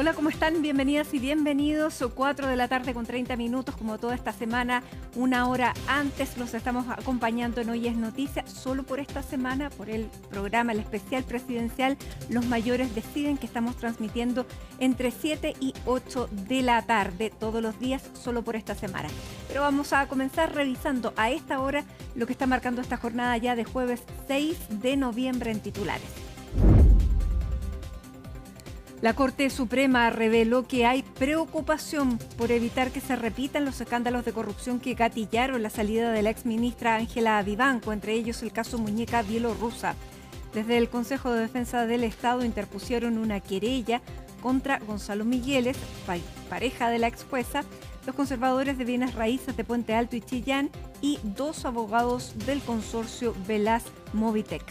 Hola, ¿cómo están? Bienvenidas y bienvenidos. 4 de la tarde con 30 minutos, como toda esta semana, una hora antes los estamos acompañando en Hoy es Noticia. Solo por esta semana, por el programa, el especial presidencial, Los Mayores Deciden, que estamos transmitiendo entre 7 y 8 de la tarde, todos los días, solo por esta semana. Pero vamos a comenzar revisando a esta hora lo que está marcando esta jornada ya de jueves 6 de noviembre en titulares. La Corte Suprema reveló que hay preocupación por evitar que se repitan los escándalos de corrupción que gatillaron la salida de la exministra Ángela Vivanco, entre ellos el caso Muñeca Bielorrusa. Desde el Consejo de Defensa del Estado interpusieron una querella contra Gonzalo Migueles, pareja de la ex jueza, los conservadores de bienes raíces de Puente Alto y Chillán y 2 abogados del consorcio Velas Movitec.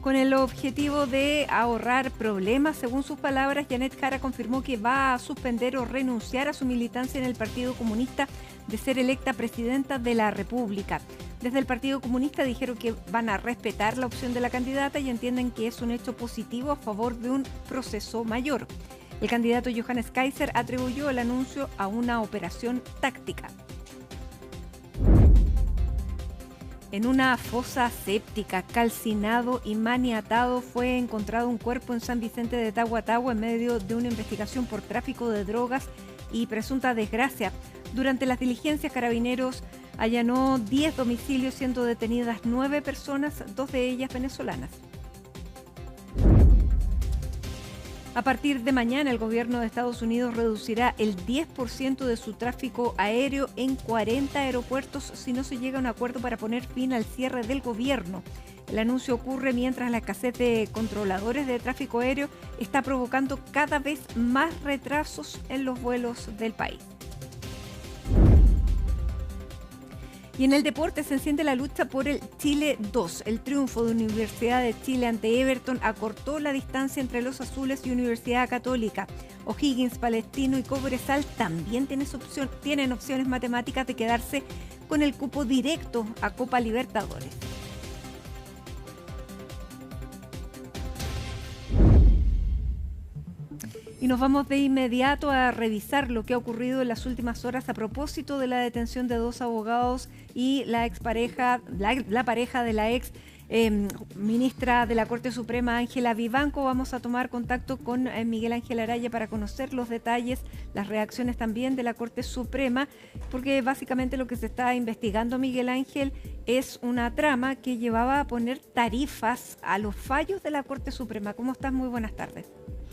Con el objetivo de ahorrar problemas, según sus palabras, Janet Jara confirmó que va a suspender o renunciar a su militancia en el Partido Comunista de ser electa presidenta de la República. Desde el Partido Comunista dijeron que van a respetar la opción de la candidata y entienden que es un hecho positivo a favor de un proceso mayor. El candidato Johannes Kaiser atribuyó el anuncio a una operación táctica. En una fosa séptica, calcinado y maniatado, fue encontrado un cuerpo en San Vicente de Tahuatahua en medio de una investigación por tráfico de drogas y presunta desgracia. Durante las diligencias, Carabineros allanó 10 domicilios, siendo detenidas 9 personas, 2 de ellas venezolanas. A partir de mañana, el gobierno de Estados Unidos reducirá el 10% de su tráfico aéreo en 40 aeropuertos si no se llega a un acuerdo para poner fin al cierre del gobierno. El anuncio ocurre mientras la escasez de controladores de tráfico aéreo está provocando cada vez más retrasos en los vuelos del país. Y en el deporte se enciende la lucha por el Chile 2. El triunfo de Universidad de Chile ante Everton acortó la distancia entre los azules y Universidad Católica. O'Higgins, Palestino y Cobresal también tienen opciones matemáticas de quedarse con el cupo directo a Copa Libertadores. Y nos vamos de inmediato a revisar lo que ha ocurrido en las últimas horas a propósito de la detención de 2 abogados y la pareja de la ex ministra de la Corte Suprema, Ángela Vivanco. Vamos a tomar contacto con Miguel Ángel Araya para conocer los detalles, las reacciones también de la Corte Suprema, porque básicamente lo que se está investigando, Miguel Ángel, es una trama que llevaba a poner tarifas a los fallos de la Corte Suprema. ¿Cómo estás? Muy buenas tardes.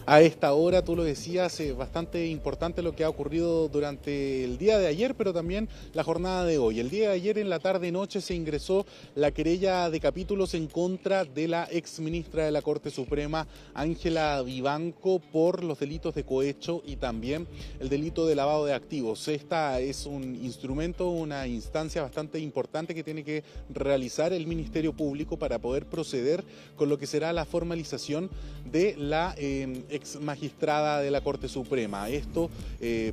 A esta hora, tú lo decías, bastante importante lo que ha ocurrido durante el día de ayer, pero también la jornada de hoy. El día de ayer, en la tarde-noche, se ingresó la querella de capítulos en contra de la exministra de la Corte Suprema, Ángela Vivanco, por los delitos de cohecho y también el delito de lavado de activos. Esta es un instrumento, una instancia bastante importante que tiene que realizar el Ministerio Público para poder proceder con lo que será la formalización de la ex magistrada de la Corte Suprema. Esto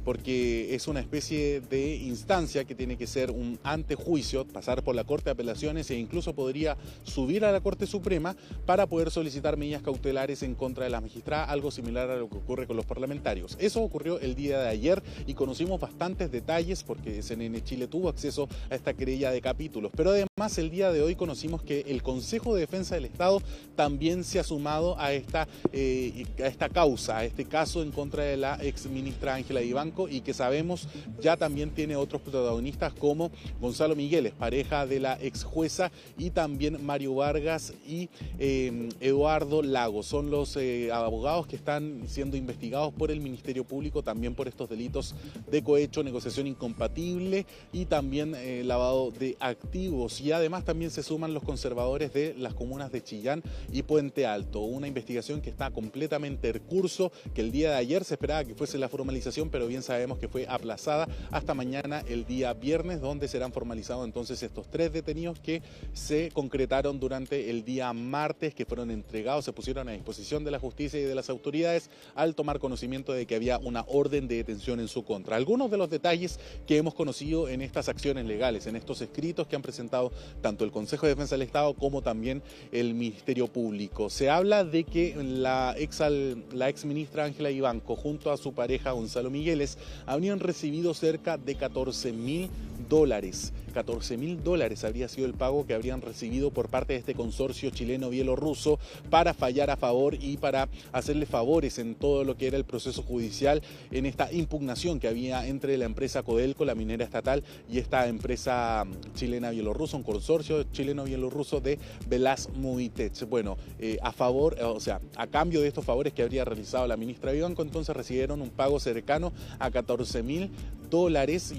porque es una especie de instancia que tiene que ser un antejuicio, pasar por la Corte de Apelaciones e incluso podría subir a la Corte Suprema para poder solicitar medidas cautelares en contra de la magistrada, algo similar a lo que ocurre con los parlamentarios. Eso ocurrió el día de ayer y conocimos bastantes detalles porque CNN Chile tuvo acceso a esta querella de capítulos, pero además el día de hoy conocimos que el Consejo de Defensa del Estado también se ha sumado a esta causa, a este caso en contra de la ex ministra Ángela Vivanco, y que sabemos ya también tiene otros protagonistas como Gonzalo Migueles, pareja de la ex jueza, y también Mario Vargas y Eduardo Lagos. Son los abogados que están siendo investigados por el Ministerio Público también por estos delitos de cohecho, negociación incompatible y también lavado de activos. Y además también se suman los conservadores de las comunas de Chillán y Puente Alto. Una investigación que está completamente primer curso, que el día de ayer se esperaba que fuese la formalización, pero bien sabemos que fue aplazada hasta mañana, el día viernes, donde serán formalizados entonces estos 3 detenidos que se concretaron durante el día martes, que fueron entregados, se pusieron a disposición de la justicia y de las autoridades al tomar conocimiento de que había una orden de detención en su contra. Algunos de los detalles que hemos conocido en estas acciones legales, en estos escritos que han presentado tanto el Consejo de Defensa del Estado como también el Ministerio Público. Se habla de que la ex ministra Ángela Vivanco junto a su pareja Gonzalo Migueles habrían recibido cerca de $14.000. $14.000 habría sido el pago que habrían recibido por parte de este consorcio chileno-bielorruso para fallar a favor y para hacerle favores en todo lo que era el proceso judicial en esta impugnación que había entre la empresa Codelco, la minera estatal, y esta empresa chilena-bielorrusa, un consorcio chileno-bielorruso de Velaz-Movitech. Bueno, a cambio de estos favores que habría realizado la ministra Vivanco, entonces recibieron un pago cercano a $14.000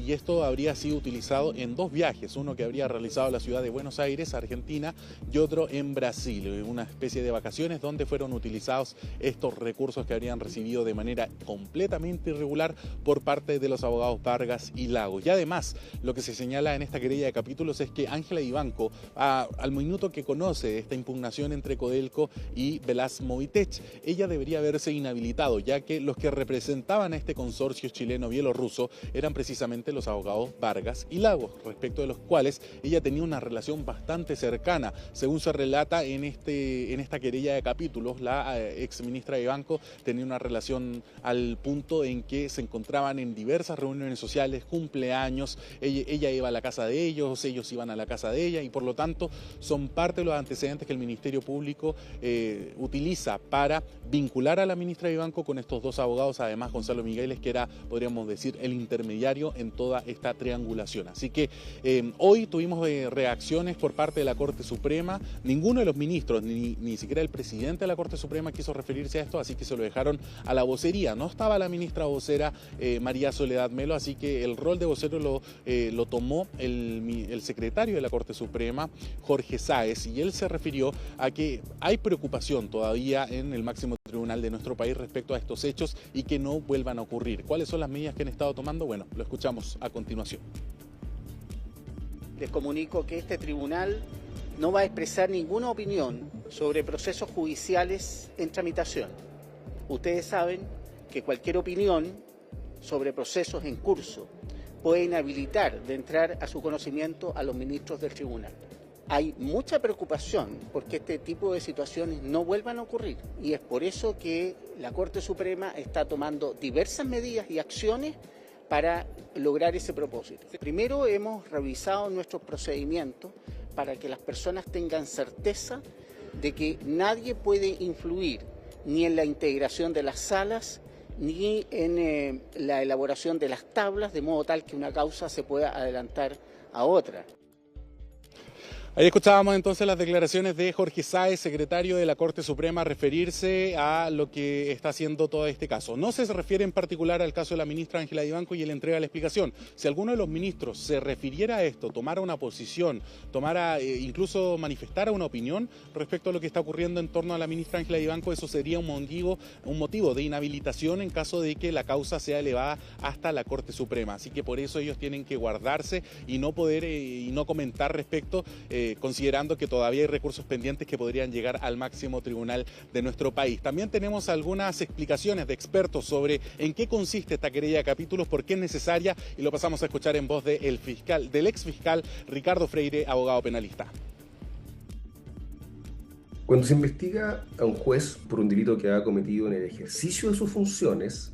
y esto habría sido utilizado en 2 viajes, uno que habría realizado a la ciudad de Buenos Aires, Argentina, y otro en Brasil, una especie de vacaciones donde fueron utilizados estos recursos que habrían recibido de manera completamente irregular por parte de los abogados Vargas y Lagos. Y además, lo que se señala en esta querella de capítulos es que Ángela Vivanco, al minuto que conoce esta impugnación entre Codelco y Velaz-Movitech, ella debería haberse inhabilitado, ya que los que representaban a este consorcio chileno-bielorruso eran precisamente los abogados Vargas y Lagos, respecto de los cuales ella tenía una relación bastante cercana. Según se relata en esta querella de capítulos, la ex ministra Vivanco tenía una relación al punto en que se encontraban en diversas reuniones sociales, cumpleaños, ella iba a la casa de ellos iban a la casa de ella, y por lo tanto son parte de los antecedentes que el Ministerio Público utiliza para vincular a la ministra Vivanco con estos 2 abogados, además Gonzalo Migueles, que era, podríamos decir, el intermediario en toda esta triangulación. Así que hoy tuvimos reacciones por parte de la Corte Suprema. Ninguno de los ministros, ni siquiera el presidente de la Corte Suprema quiso referirse a esto, así que se lo dejaron a la vocería. No estaba la ministra vocera María Soledad Melo, así que el rol de vocero lo tomó el secretario de la Corte Suprema, Jorge Sáez, y él se refirió a que hay preocupación todavía en el máximo tribunal de nuestro país respecto a estos hechos y que no vuelvan a ocurrir. ¿Cuáles son las medidas que han estado tomando? Bueno, lo escuchamos a continuación. Les comunico que este tribunal no va a expresar ninguna opinión sobre procesos judiciales en tramitación. Ustedes saben que cualquier opinión sobre procesos en curso puede inhabilitar de entrar a su conocimiento a los ministros del tribunal. Hay mucha preocupación porque este tipo de situaciones no vuelvan a ocurrir, y es por eso que la Corte Suprema está tomando diversas medidas y acciones para lograr ese propósito. Primero, hemos revisado nuestros procedimientos para que las personas tengan certeza de que nadie puede influir ni en la integración de las salas ni en la elaboración de las tablas, de modo tal que una causa se pueda adelantar a otra. Ahí escuchábamos entonces las declaraciones de Jorge Sáez, secretario de la Corte Suprema, referirse a lo que está haciendo todo este caso. No se refiere en particular al caso de la ministra Ángela Vivanco y él entrega la explicación. Si alguno de los ministros se refiriera a esto, tomara una posición, incluso manifestara una opinión respecto a lo que está ocurriendo en torno a la ministra Ángela Vivanco, eso sería un motivo de inhabilitación en caso de que la causa sea elevada hasta la Corte Suprema. Así que por eso ellos tienen que guardarse y no poder y no comentar respecto, considerando que todavía hay recursos pendientes que podrían llegar al máximo tribunal de nuestro país. También tenemos algunas explicaciones de expertos sobre en qué consiste esta querella de capítulos, por qué es necesaria, y lo pasamos a escuchar en voz del ex fiscal Ricardo Freire, abogado penalista. Cuando se investiga a un juez por un delito que ha cometido en el ejercicio de sus funciones,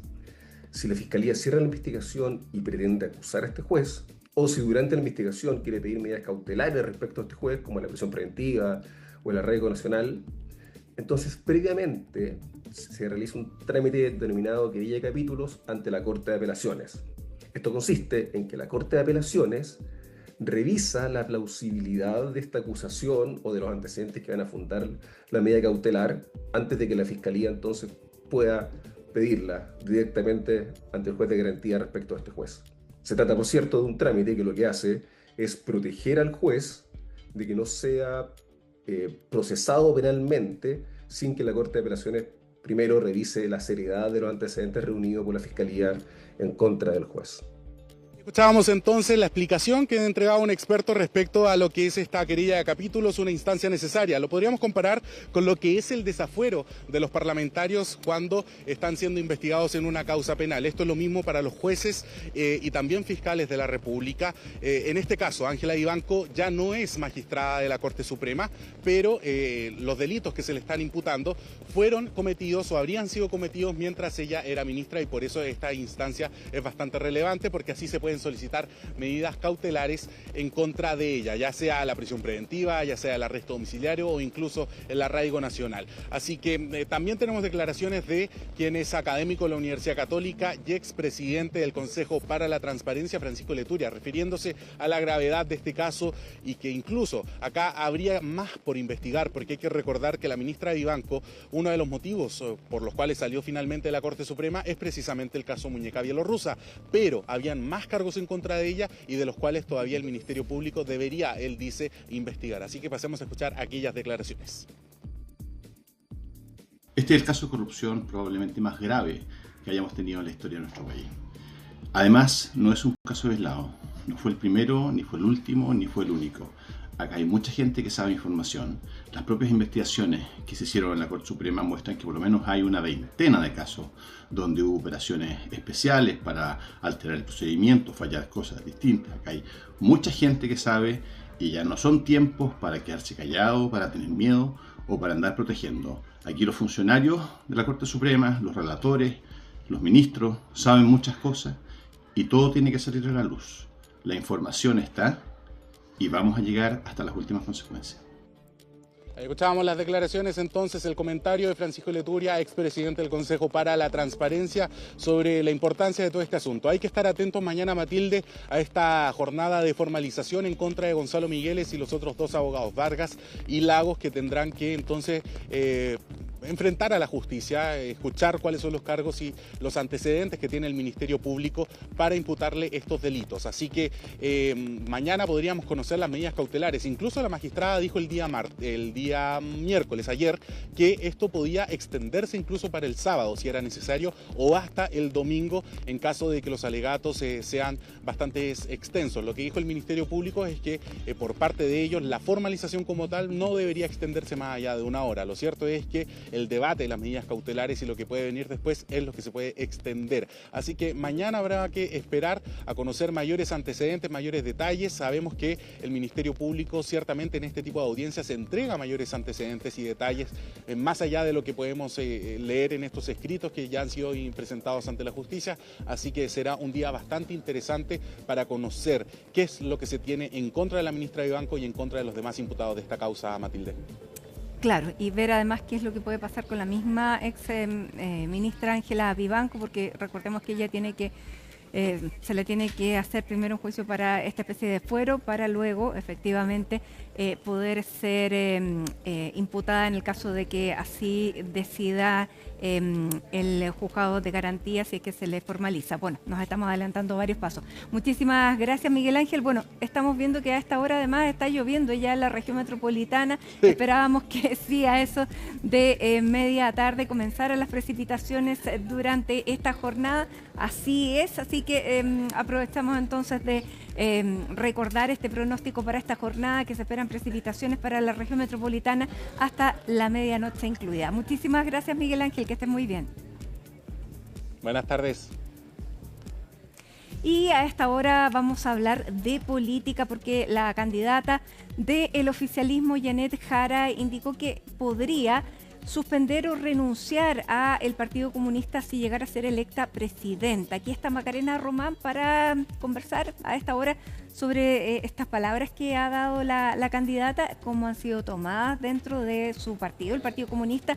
si la Fiscalía cierra la investigación y pretende acusar a este juez, o si durante la investigación quiere pedir medidas cautelares respecto a este juez, como la prisión preventiva o el arraigo nacional, entonces previamente se realiza un trámite denominado querella de capítulos ante la Corte de Apelaciones. Esto consiste en que la Corte de Apelaciones revisa la plausibilidad de esta acusación o de los antecedentes que van a fundar la medida cautelar antes de que la Fiscalía entonces pueda pedirla directamente ante el juez de garantía respecto a este juez. Se trata, por cierto, de un trámite que lo que hace es proteger al juez de que no sea procesado penalmente sin que la Corte de Apelaciones primero revise la seriedad de los antecedentes reunidos por la Fiscalía en contra del juez. Escuchábamos entonces la explicación que entregaba un experto respecto a lo que es esta querella de capítulos, una instancia necesaria. Lo podríamos comparar con lo que es el desafuero de los parlamentarios cuando están siendo investigados en una causa penal. Esto es lo mismo para los jueces y también fiscales de la República. En este caso, Ángela Vivanco ya no es magistrada de la Corte Suprema, pero los delitos que se le están imputando fueron cometidos o habrían sido cometidos mientras ella era ministra, y por eso esta instancia es bastante relevante, porque así se pueden solicitar medidas cautelares en contra de ella, ya sea la prisión preventiva, ya sea el arresto domiciliario o incluso el arraigo nacional. Así que también tenemos declaraciones de quien es académico de la Universidad Católica y expresidente del Consejo para la Transparencia, Francisco Leturia, refiriéndose a la gravedad de este caso y que incluso acá habría más por investigar, porque hay que recordar que la ministra Vivanco, uno de los motivos por los cuales salió finalmente de la Corte Suprema es precisamente el caso Muñeca Bielorrusa, pero habían más cargos en contra de ella y de los cuales todavía el Ministerio Público debería, él dice, investigar. Así que pasemos a escuchar aquellas declaraciones. Este es el caso de corrupción probablemente más grave que hayamos tenido en la historia de nuestro país. Además, no es un caso aislado. No fue el primero, ni fue el último, ni fue el único. Acá hay mucha gente que sabe información. Las propias investigaciones que se hicieron en la Corte Suprema muestran que por lo menos hay una veintena de casos donde hubo operaciones especiales para alterar el procedimiento, fallar cosas distintas. Acá hay mucha gente que sabe y ya no son tiempos para quedarse callado, para tener miedo o para andar protegiendo. Aquí los funcionarios de la Corte Suprema, los relatores, los ministros saben muchas cosas y todo tiene que salir a la luz. La información está y vamos a llegar hasta las últimas consecuencias. Escuchábamos las declaraciones, entonces el comentario de Francisco Leturia, expresidente del Consejo para la Transparencia, sobre la importancia de todo este asunto. Hay que estar atentos mañana, Matilde, a esta jornada de formalización en contra de Gonzalo Migueles y los otros dos abogados, Vargas y Lagos, que tendrán que entonces enfrentar a la justicia, escuchar cuáles son los cargos y los antecedentes que tiene el Ministerio Público para imputarle estos delitos. Así que mañana podríamos conocer las medidas cautelares. Incluso la magistrada dijo el día miércoles, ayer, que esto podía extenderse incluso para el sábado, si era necesario, o hasta el domingo, en caso de que los alegatos sean bastante extensos. Lo que dijo el Ministerio Público es que por parte de ellos la formalización como tal no debería extenderse más allá de una hora. Lo cierto es que el debate de las medidas cautelares y lo que puede venir después es lo que se puede extender. Así que mañana habrá que esperar a conocer mayores antecedentes, mayores detalles. Sabemos que el Ministerio Público ciertamente en este tipo de audiencias entrega mayores antecedentes y detalles más allá de lo que podemos leer en estos escritos que ya han sido presentados ante la justicia. Así que será un día bastante interesante para conocer qué es lo que se tiene en contra de la ministra Vivanco y en contra de los demás imputados de esta causa, Matilde. Claro, y ver además qué es lo que puede pasar con la misma ex ministra Ángela Vivanco, porque recordemos que ella tiene que se le tiene que hacer primero un juicio para esta especie de fuero, para luego efectivamente poder ser imputada en el caso de que así decida el juzgado de garantía, si es que se le formaliza. Bueno, nos estamos adelantando varios pasos. Muchísimas gracias, Miguel Ángel. Bueno, estamos viendo que a esta hora además está lloviendo ya en la región metropolitana. Sí. Esperábamos que sí, a eso de media tarde comenzaran las precipitaciones durante esta jornada. Así es, así que aprovechamos entonces de recordar este pronóstico para esta jornada, que se esperan precipitaciones para la región metropolitana hasta la medianoche incluida. Muchísimas gracias, Miguel Ángel, que estés muy bien. Buenas tardes. Y a esta hora vamos a hablar de política, porque la candidata del oficialismo, Janet Jara, indicó que podría suspender o renunciar a el Partido Comunista si llegara a ser electa presidenta. Aquí está Macarena Román para conversar a esta hora sobre estas palabras que ha dado la candidata, cómo han sido tomadas dentro de su partido, el Partido Comunista.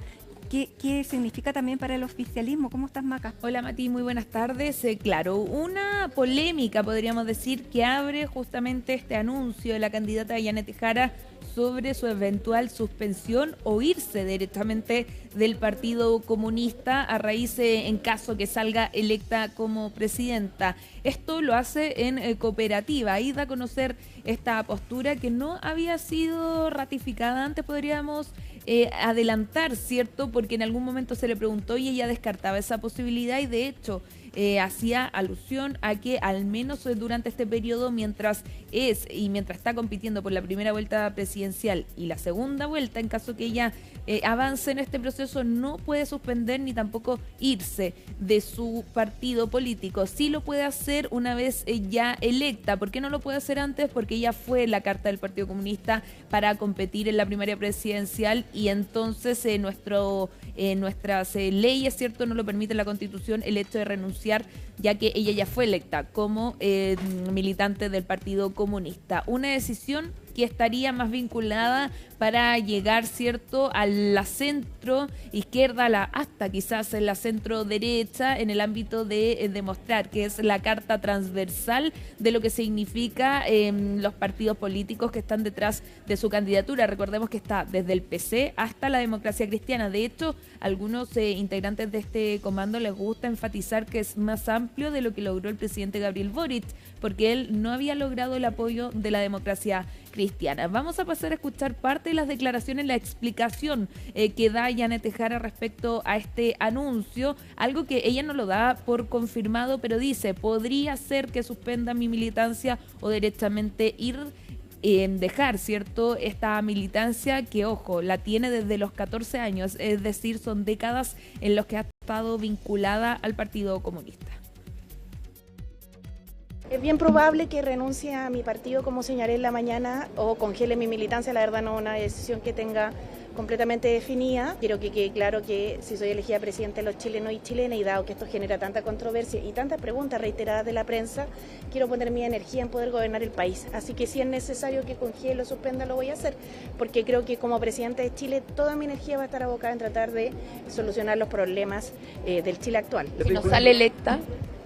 ¿Qué significa también para el oficialismo? ¿Cómo estás, Maca? Hola, Mati, muy buenas tardes. Claro, una polémica, podríamos decir, que abre justamente este anuncio de la candidata Janet Jara sobre su eventual suspensión o irse directamente del Partido Comunista a raíz en caso que salga electa como presidenta. Esto lo hace en Cooperativa. Ahí da a conocer esta postura que no había sido ratificada antes, podríamos adelantar, ¿cierto? Porque en algún momento se le preguntó y ella descartaba esa posibilidad y de hecho hacía alusión a que al menos durante este periodo, mientras está compitiendo por la primera vuelta presidencial y la segunda vuelta, en caso que ella avance en este proceso, no puede suspender ni tampoco irse de su partido político. Sí lo puede hacer una vez ya electa. ¿Por qué no lo puede hacer antes? Porque ella fue la carta del Partido Comunista para competir en la primaria presidencial y entonces nuestras leyes, ¿cierto?, no lo permite la Constitución el hecho de renunciar, ya que ella ya fue electa como militante del Partido Comunista. Una decisión que estaría más vinculada para llegar, ¿cierto?, a la centro izquierda, hasta quizás en la centro derecha, en el ámbito de demostrar que es la carta transversal de lo que significa los partidos políticos que están detrás de su candidatura. Recordemos que está desde el PC hasta la Democracia Cristiana. De hecho, algunos integrantes de este comando les gusta enfatizar que es más amplio de lo que logró el presidente Gabriel Boric, porque él no había logrado el apoyo de la Democracia Cristiana. Vamos a pasar a escuchar parte de las declaraciones, la explicación que da Janet Jara respecto a este anuncio, algo que ella no lo da por confirmado, pero dice, podría ser que suspenda mi militancia o directamente dejar, ¿cierto?, esta militancia que, ojo, la tiene desde los 14 años, es decir, son décadas en los que ha estado vinculada al Partido Comunista. Es bien probable que renuncie a mi partido, como señalé en la mañana, o congele mi militancia. La verdad no es una decisión que tenga completamente definida. Quiero que quede claro que si soy elegida presidenta de los chilenos y chilenas, y dado que esto genera tanta controversia y tantas preguntas reiteradas de la prensa, quiero poner mi energía en poder gobernar el país. Así que si es necesario que congele o suspenda, lo voy a hacer, porque creo que como presidenta de Chile toda mi energía va a estar abocada en tratar de solucionar los problemas del Chile actual. Si no sale electa,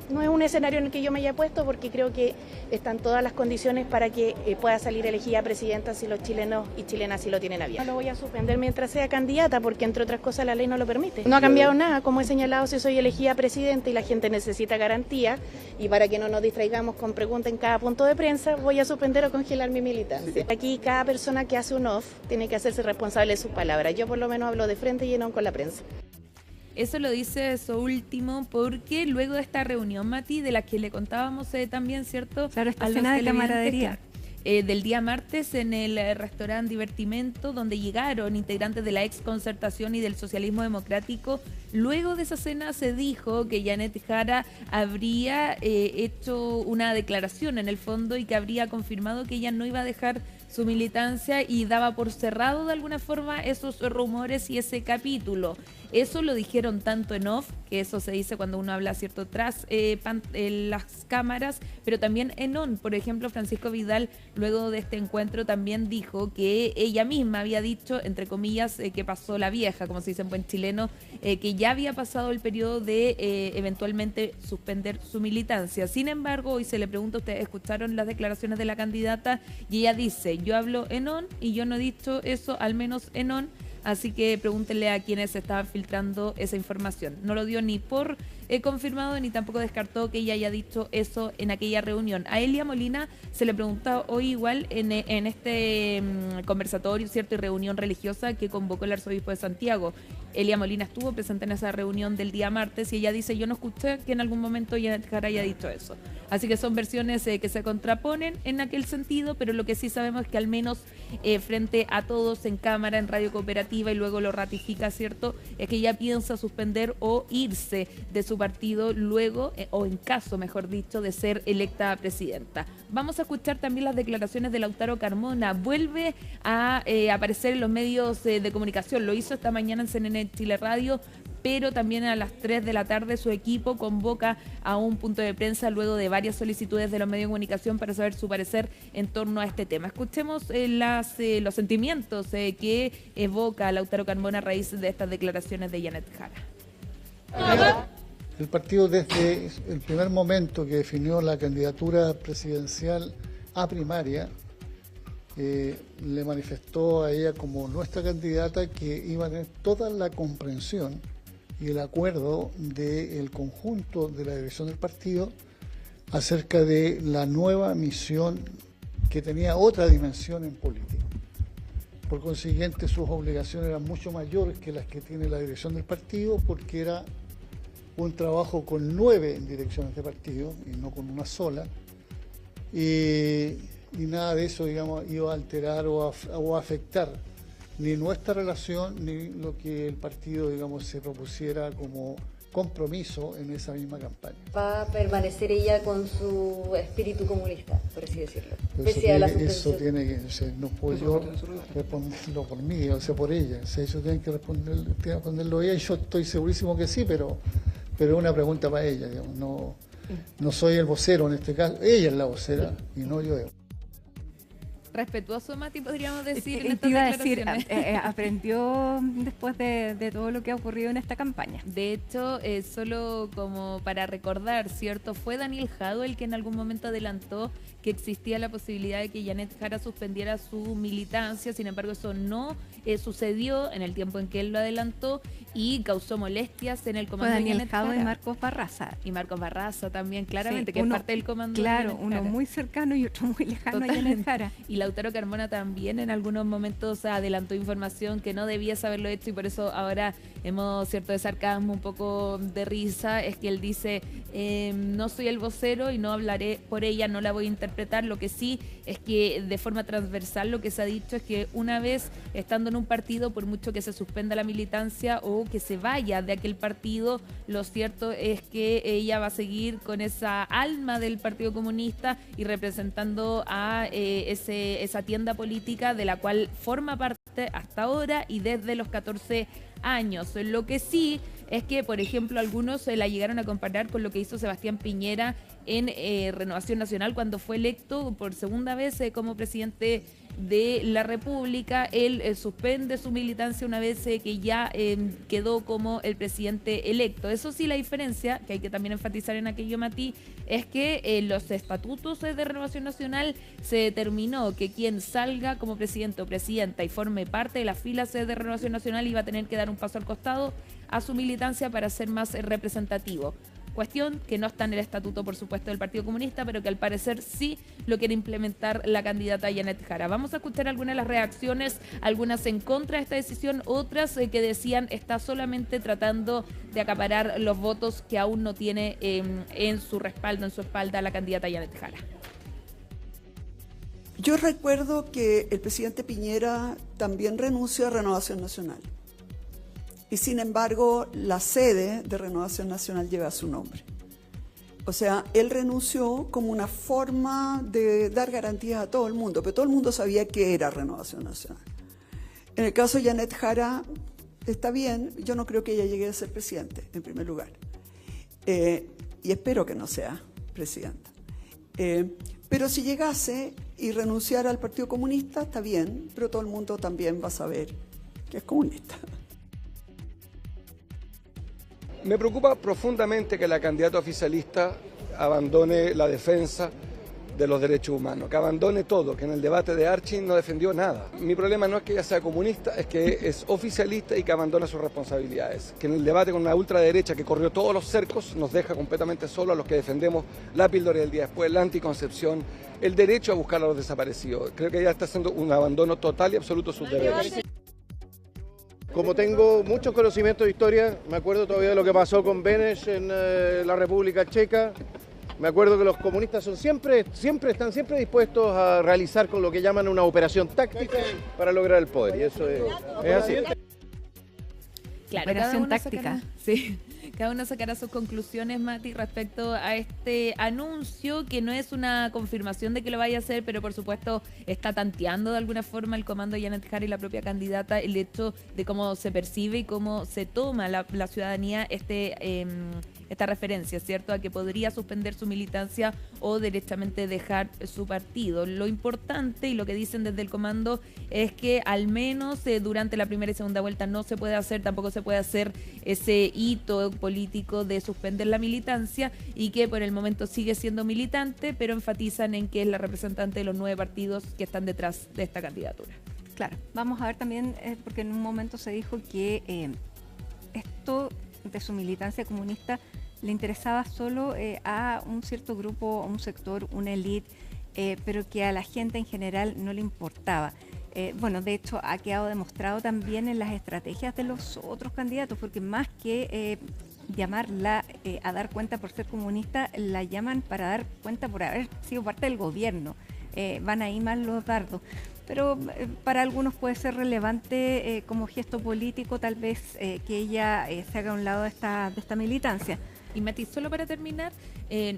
no es un escenario en el que yo me haya puesto, porque creo que están todas las condiciones para que pueda salir elegida presidenta si los chilenos y chilenas sí lo tienen a bien. No lo voy a suspender mientras sea candidata, porque entre otras cosas la ley no lo permite. No ha cambiado nada, como he señalado, si soy elegida presidenta y la gente necesita garantía, y para que no nos distraigamos con preguntas en cada punto de prensa, voy a suspender o congelar mi militancia. Aquí cada persona que hace un off tiene que hacerse responsable de sus palabras. Yo por lo menos hablo de frente y no con la prensa. Eso lo dice eso último porque luego de esta reunión, Mati, de la que le contábamos también, ¿cierto? Claro, esta cena de camaradería. Del día martes en el restaurante Divertimento, donde llegaron integrantes de la ex Concertación y del Socialismo Democrático. Luego de esa cena se dijo que Janet Jara habría hecho una declaración en el fondo y que habría confirmado que ella no iba a dejar su militancia y daba por cerrado de alguna forma esos rumores y ese capítulo. Eso lo dijeron tanto en off, que eso se dice cuando uno habla, ¿cierto?, tras las cámaras, pero también en on. Por ejemplo, Francisco Vidal, luego de este encuentro, también dijo que ella misma había dicho, entre comillas, que pasó la vieja, como se dice en buen chileno, que ya había pasado el periodo de eventualmente suspender su militancia. Sin embargo, hoy se le pregunta, ustedes escucharon las declaraciones de la candidata, y ella dice, yo hablo en on y yo no he dicho eso, al menos en on. Así que pregúntenle a quienes estaban filtrando esa información. No lo dio ni por confirmado ni tampoco descartó que ella haya dicho eso en aquella reunión. A Elia Molina se le preguntaba hoy igual en este conversatorio, ¿cierto?, y reunión religiosa que convocó el arzobispo de Santiago. Elia Molina estuvo presente en esa reunión del día martes y ella dice, yo no escuché que en algún momento Janet Jara haya dicho eso. Así que son versiones que se contraponen en aquel sentido, pero lo que sí sabemos es que al menos frente a todos en cámara, en Radio Cooperativa, y luego lo ratifica, ¿cierto?, es que ella piensa suspender o irse de su partido luego, o en caso, mejor dicho, de ser electa presidenta. Vamos a escuchar también las declaraciones de Lautaro Carmona. Vuelve a aparecer en los medios de comunicación. Lo hizo esta mañana en CNN Chile Radio, pero también a las 3 de la tarde su equipo convoca a un punto de prensa luego de varias solicitudes de los medios de comunicación para saber su parecer en torno a este tema. Escuchemos los sentimientos que evoca Lautaro Carmona a raíz de estas declaraciones de Janet Jara. El partido desde el primer momento que definió la candidatura presidencial a primaria le manifestó a ella como nuestra candidata que iba a tener toda la comprensión y el acuerdo del conjunto de la dirección del partido acerca de la nueva misión que tenía otra dimensión en política. Por consiguiente, sus obligaciones eran mucho mayores que las que tiene la dirección del partido, porque era un trabajo con 9 direcciones de partido y no con una sola. Y nada de eso, digamos, iba a alterar o a afectar ni nuestra relación ni lo que el partido, digamos, se propusiera como compromiso en esa misma campaña. ¿Va a permanecer ella con su espíritu comunista, por así decirlo? Eso tiene que, no puedo yo responderlo por mí, o sea, por ella. O sea, eso tiene que responderlo ella, y yo estoy segurísimo que sí, pero es una pregunta para ella, digamos. No soy el vocero en este caso, ella es la vocera y no yo. Respetuoso, Mati, podríamos decir, en Te estas iba a decir, declaraciones. aprendió después de todo lo que ha ocurrido en esta campaña. De hecho, solo como para recordar, ¿cierto? Fue Daniel Jadue el que en algún momento adelantó que existía la posibilidad de que Janet Jara suspendiera su militancia. Sin embargo, eso no sucedió en el tiempo en que él lo adelantó y causó molestias en el comando. Fue Daniel de Janet Jara. Jadue y Marcos Barraza. Y Marcos Barraza también, claramente, Sí, que es parte del comando. Claro, de Janet uno Jara. muy cercano y otro muy lejano a Totalmente. Janet Jara. Y Lautaro Carmona también en algunos momentos adelantó información que no debías haberlo hecho, y por eso ahora hemos, cierto, de sarcasmo, un poco de risa, es que él dice, no soy el vocero y no hablaré por ella, no la voy a interpretar. Lo que sí es que de forma transversal lo que se ha dicho es que una vez estando en un partido, por mucho que se suspenda la militancia o que se vaya de aquel partido, lo cierto es que ella va a seguir con esa alma del Partido Comunista y representando a esa tienda política de la cual forma parte hasta ahora y desde los 14 años. Lo que sí es que, por ejemplo, algunos la llegaron a comparar con lo que hizo Sebastián Piñera en Renovación Nacional cuando fue electo por segunda vez como presidente de la República. Él suspende su militancia una vez que ya quedó como el presidente electo. Eso sí, la diferencia, que hay que también enfatizar en aquello, Mati, es que los estatutos de Renovación Nacional se determinó que quien salga como presidente o presidenta y forme parte de las filas de Renovación Nacional iba a tener que dar un paso al costado a su militancia para ser más representativo. Cuestión que no está en el estatuto, por supuesto, del Partido Comunista, pero que al parecer sí lo quiere implementar la candidata Janet Jara. Vamos a escuchar algunas de las reacciones, algunas en contra de esta decisión, otras que decían está solamente tratando de acaparar los votos que aún no tiene en su respaldo, en su espalda, la candidata Janet Jara. Yo recuerdo que el presidente Piñera también renunció a Renovación Nacional. Y sin embargo, la sede de Renovación Nacional lleva su nombre. O sea, él renunció como una forma de dar garantías a todo el mundo, pero todo el mundo sabía que era Renovación Nacional. En el caso de Janet Jara, está bien, yo no creo que ella llegue a ser presidente, en primer lugar. Y espero que no sea presidenta. Pero si llegase y renunciara al Partido Comunista, está bien, pero todo el mundo también va a saber que es comunista. Me preocupa profundamente que la candidata oficialista abandone la defensa de los derechos humanos, que abandone todo, que en el debate de Arching no defendió nada. Mi problema no es que ella sea comunista, es que es oficialista y que abandona sus responsabilidades. Que en el debate con una ultraderecha que corrió todos los cercos nos deja completamente solos a los que defendemos la píldora del día después, la anticoncepción, el derecho a buscar a los desaparecidos. Creo que ella está haciendo un abandono total y absoluto de sus derechos. Como tengo muchos conocimientos de historia, me acuerdo todavía de lo que pasó con Beneš en la República Checa. Me acuerdo que los comunistas son están siempre dispuestos a realizar con lo que llaman una operación táctica para lograr el poder. Y eso es así. Claro, operación táctica. Sí. Cada uno sacará sus conclusiones, Mati, respecto a este anuncio, que no es una confirmación de que lo vaya a hacer, pero por supuesto está tanteando de alguna forma el comando de Janet Jara y la propia candidata el hecho de cómo se percibe y cómo se toma la ciudadanía esta referencia, ¿cierto?, a que podría suspender su militancia o derechamente dejar su partido. Lo importante y lo que dicen desde el comando es que al menos durante la primera y segunda vuelta no se puede hacer, tampoco se puede hacer ese hito político político de suspender la militancia y que por el momento sigue siendo militante, pero enfatizan en que es la representante de los 9 partidos que están detrás de esta candidatura. Claro, vamos a ver también, porque en un momento se dijo que esto de su militancia comunista le interesaba solo a un cierto grupo, a un sector, una élite, pero que a la gente en general no le importaba. Bueno, de hecho ha quedado demostrado también en las estrategias de los otros candidatos, porque más que llamarla a dar cuenta por ser comunista, la llaman para dar cuenta por haber sido parte del gobierno. Van ahí más los dardos. Pero para algunos puede ser relevante como gesto político, tal vez que ella se haga a un lado de esta militancia. Y Mati, solo para terminar,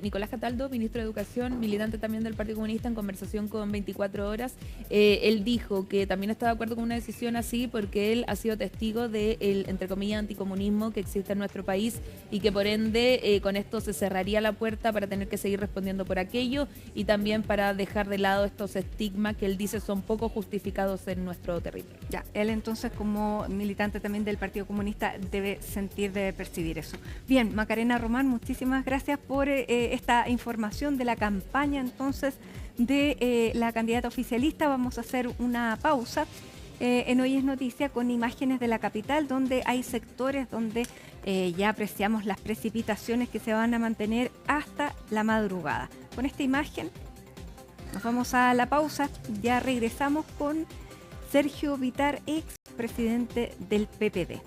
Nicolás Cataldo, ministro de Educación, militante también del Partido Comunista, en conversación con 24 Horas, él dijo que también está de acuerdo con una decisión así porque él ha sido testigo del, entre comillas, anticomunismo que existe en nuestro país y que por ende con esto se cerraría la puerta para tener que seguir respondiendo por aquello y también para dejar de lado estos estigmas que él dice son poco justificados en nuestro territorio. Ya, él entonces como militante también del Partido Comunista debe percibir eso. Bien, Macarena Román, muchísimas gracias por esta información de la campaña entonces de la candidata oficialista. Vamos a hacer una pausa en Hoy es Noticia con imágenes de la capital, donde hay sectores donde ya apreciamos las precipitaciones que se van a mantener hasta la madrugada. Con esta imagen nos vamos a la pausa, ya regresamos con Sergio Vitar, ex presidente del PPD.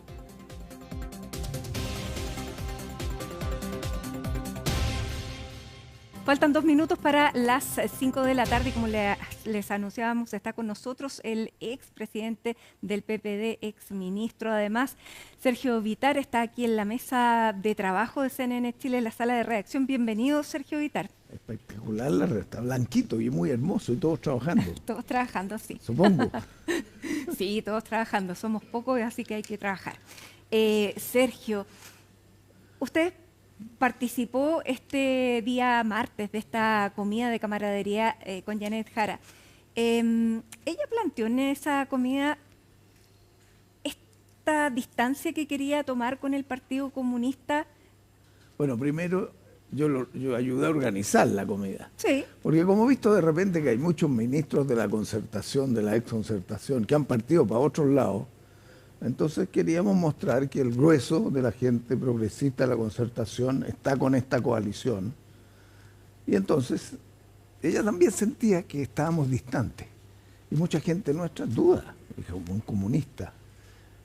Faltan 2 minutos para las 5 de la tarde y como les anunciábamos, está con nosotros el expresidente del PPD, exministro. Además, Sergio Vitar está aquí en la mesa de trabajo de CNN Chile, en la sala de redacción. Bienvenido, Sergio Vitar. Espectacular la red, está blanquito y muy hermoso y todos trabajando. Todos trabajando, sí. Supongo. Sí, todos trabajando. Somos pocos, así que hay que trabajar. Sergio, usted participó este día martes de esta comida de camaradería con Janet Jara. Ella planteó en esa comida esta distancia que quería tomar con el Partido Comunista. Bueno, primero yo ayudé a organizar la comida. Sí. Porque como he visto de repente que hay muchos ministros de la concertación, de la exconcertación, que han partido para otros lados, entonces queríamos mostrar que el grueso de la gente progresista de la concertación está con esta coalición. Y entonces ella también sentía que estábamos distantes. Y mucha gente nuestra duda, como un comunista.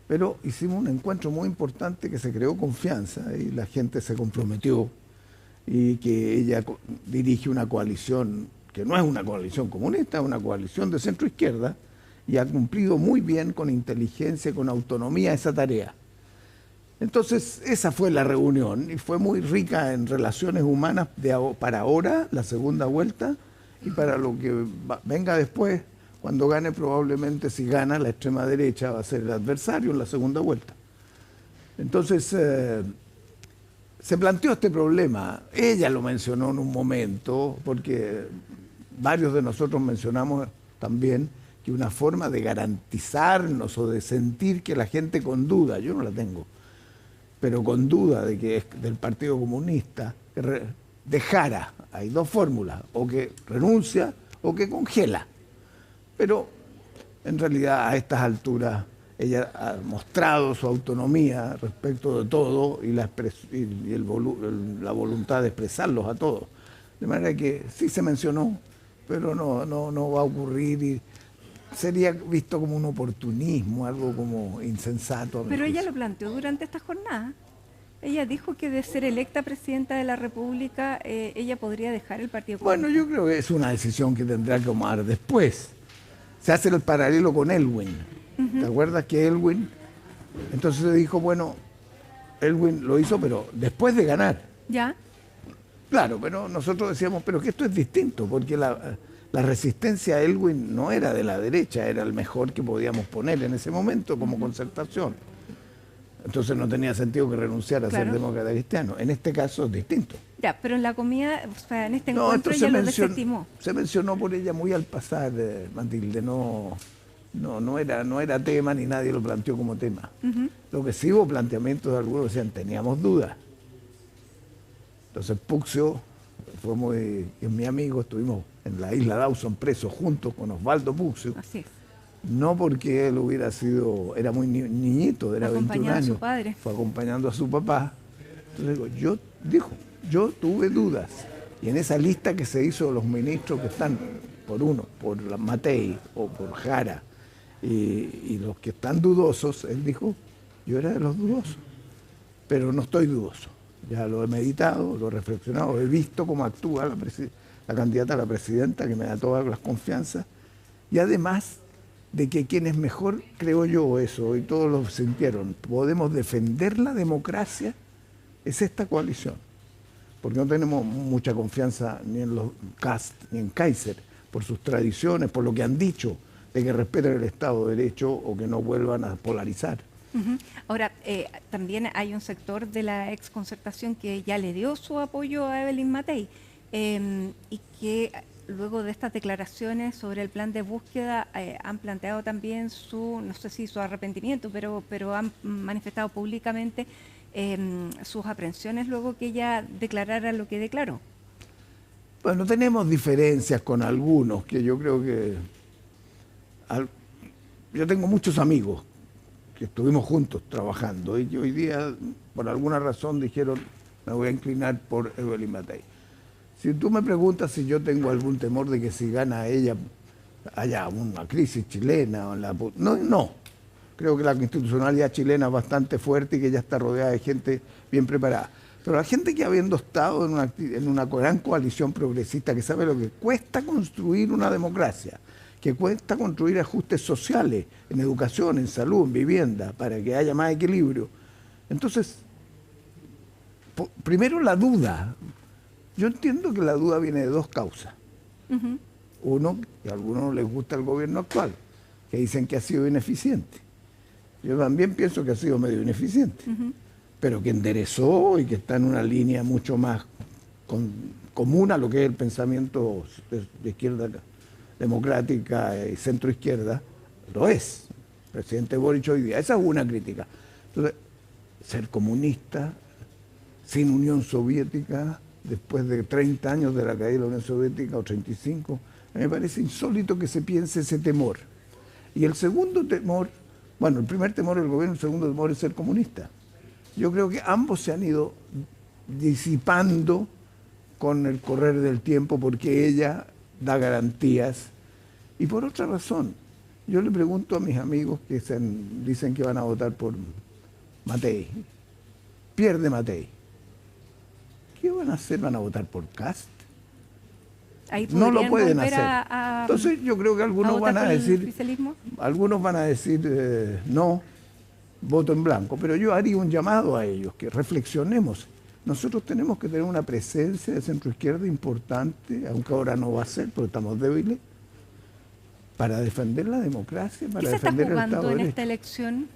Pero hicimos un encuentro muy importante que se creó confianza y la gente se comprometió. Y que ella dirige una coalición que no es una coalición comunista, es una coalición de centro-izquierda, y ha cumplido muy bien, con inteligencia, con autonomía, esa tarea. Entonces, esa fue la reunión, y fue muy rica en relaciones humanas para ahora, la segunda vuelta, y para lo que venga después, cuando gane, probablemente, si gana, la extrema derecha va a ser el adversario en la segunda vuelta. Entonces, se planteó este problema. Ella lo mencionó en un momento, porque varios de nosotros mencionamos también que una forma de garantizarnos o de sentir que la gente con duda, yo no la tengo, pero con duda de que es del Partido Comunista, que dejara, hay 2 fórmulas, o que renuncia o que congela. Pero en realidad a estas alturas ella ha mostrado su autonomía respecto de todo y la voluntad de expresarlos a todos. De manera que sí se mencionó, pero no va a ocurrir y sería visto como un oportunismo, algo como insensato. Pero ella lo planteó durante esta jornada. Ella dijo que de ser electa presidenta de la República, ella podría dejar el Partido Comunista. Bueno, yo creo que es una decisión que tendrá que tomar después. Se hace el paralelo con Elwin. ¿Te acuerdas que Elwin? Entonces se dijo, bueno, Elwin lo hizo, pero después de ganar. ¿Ya? Claro, pero nosotros decíamos, pero que esto es distinto, porque la resistencia a Elwin no era de la derecha, era el mejor que podíamos poner en ese momento como concertación. Entonces no tenía sentido que renunciara a ser demócrata cristiano. En este caso es distinto. Ya, pero en la comida, o sea, en este encuentro ella lo desestimó. Se mencionó por ella muy al pasar, Matilde, no era tema ni nadie lo planteó como tema. Lo que sí hubo planteamientos de algunos que decían, teníamos dudas. Entonces Puccio es mi amigo, estuvimos en la isla Dawson presos juntos con Osvaldo Puccio. Así es. No porque él era muy niñito, era 21 años. A su padre. Fue acompañando a su papá. Entonces yo tuve dudas. Y en esa lista que se hizo de los ministros que están por la Matei o por Jara, y los que están dudosos, él dijo, yo era de los dudosos, pero no estoy dudoso. Ya lo he meditado, lo he reflexionado, he visto cómo actúa la candidata a la presidenta, que me da todas las confianzas, y además de que quien es mejor, creo yo eso, y todos lo sintieron, podemos defender la democracia, es esta coalición, porque no tenemos mucha confianza ni en los Kast ni en Kaiser, por sus tradiciones, por lo que han dicho, de que respeten el Estado de Derecho o que no vuelvan a polarizar. Ahora, también hay un sector de la exconcertación que ya le dio su apoyo a Evelyn Matei y que luego de estas declaraciones sobre el plan de búsqueda han planteado también no sé si su arrepentimiento, pero han manifestado públicamente sus aprensiones luego que ella declarara lo que declaró. Bueno, tenemos diferencias con algunos, que yo creo que... Yo tengo muchos amigos que estuvimos juntos trabajando y hoy día, por alguna razón, dijeron, me voy a inclinar por Evelyn Matei. Si tú me preguntas si yo tengo algún temor de que si gana ella haya una crisis chilena, no. Creo que la institucionalidad chilena es bastante fuerte y que ella está rodeada de gente bien preparada. Pero la gente que habiendo estado en una gran coalición progresista, que sabe lo que cuesta construir una democracia, que cuesta construir ajustes sociales en educación, en salud, en vivienda, para que haya más equilibrio. Entonces, primero la duda. Yo entiendo que la duda viene de dos causas. Uno, que a algunos no les gusta el gobierno actual, que dicen que ha sido ineficiente. Yo también pienso que ha sido medio ineficiente, pero que enderezó y que está en una línea mucho más común a lo que es el pensamiento de izquierda democrática y centro-izquierda, lo es. El presidente Boric hoy día, esa es una crítica. Entonces, ser comunista, sin Unión Soviética, después de 30 años de la caída de la Unión Soviética, o 35, me parece insólito que se piense ese temor. Y el segundo temor, bueno, el primer temor del gobierno, el segundo temor es ser comunista. Yo creo que ambos se han ido disipando con el correr del tiempo porque ella da garantías. Y por otra razón, yo le pregunto a mis amigos que dicen que van a votar por Matei. Pierde Matei. ¿Qué van a hacer? ¿Van a votar por Kast? No lo pueden hacer. Entonces yo creo que algunos van a decir no, voto en blanco. Pero yo haría un llamado a ellos, que reflexionemos. Nosotros tenemos que tener una presencia de centroizquierda importante, aunque ahora no va a ser, porque estamos débiles, para defender la democracia, para defender el Estado de Derecho. ¿Qué se está jugando en esta elección?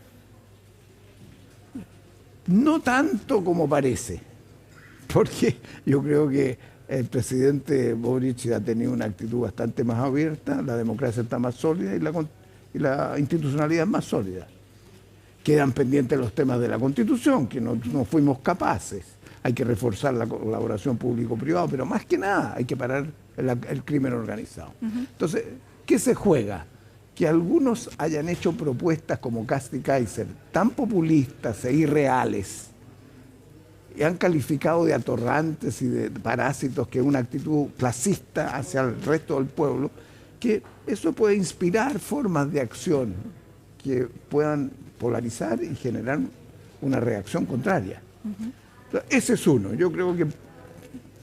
No tanto como parece, porque yo creo que el presidente Boric ha tenido una actitud bastante más abierta, la democracia está más sólida y la institucionalidad es más sólida. Quedan pendientes los temas de la Constitución, que no fuimos capaces. Hay que reforzar la colaboración público-privada, pero más que nada hay que parar el crimen organizado. Entonces, ¿qué se juega? Que algunos hayan hecho propuestas como Kast y Kaiser tan populistas e irreales y han calificado de atorrantes y de parásitos, que es una actitud clasista hacia el resto del pueblo, que eso puede inspirar formas de acción que puedan polarizar y generar una reacción contraria. Ese es uno. Yo creo que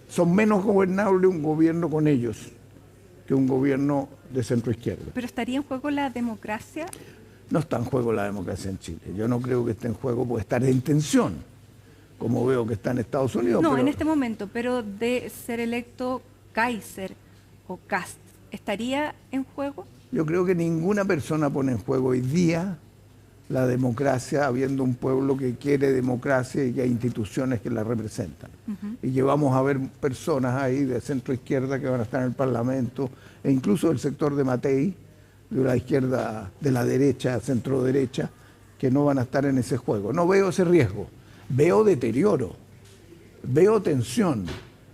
son menos gobernables un gobierno con ellos que un gobierno de centro-izquierda. ¿Pero estaría en juego la democracia? No está en juego la democracia en Chile. Yo no creo que esté en juego, puede estar en tensión, como veo que está en Estados Unidos. No, en este momento, pero de ser electo Kaiser o Kast, ¿estaría en juego? Yo creo que ninguna persona pone en juego hoy día la democracia, habiendo un pueblo que quiere democracia y que hay instituciones que la representan. Y que vamos a ver personas ahí de centro izquierda que van a estar en el Parlamento, e incluso del sector de Matei, de la izquierda, de la derecha, centro derecha, que no van a estar en ese juego. No veo ese riesgo, veo deterioro. veo tensión,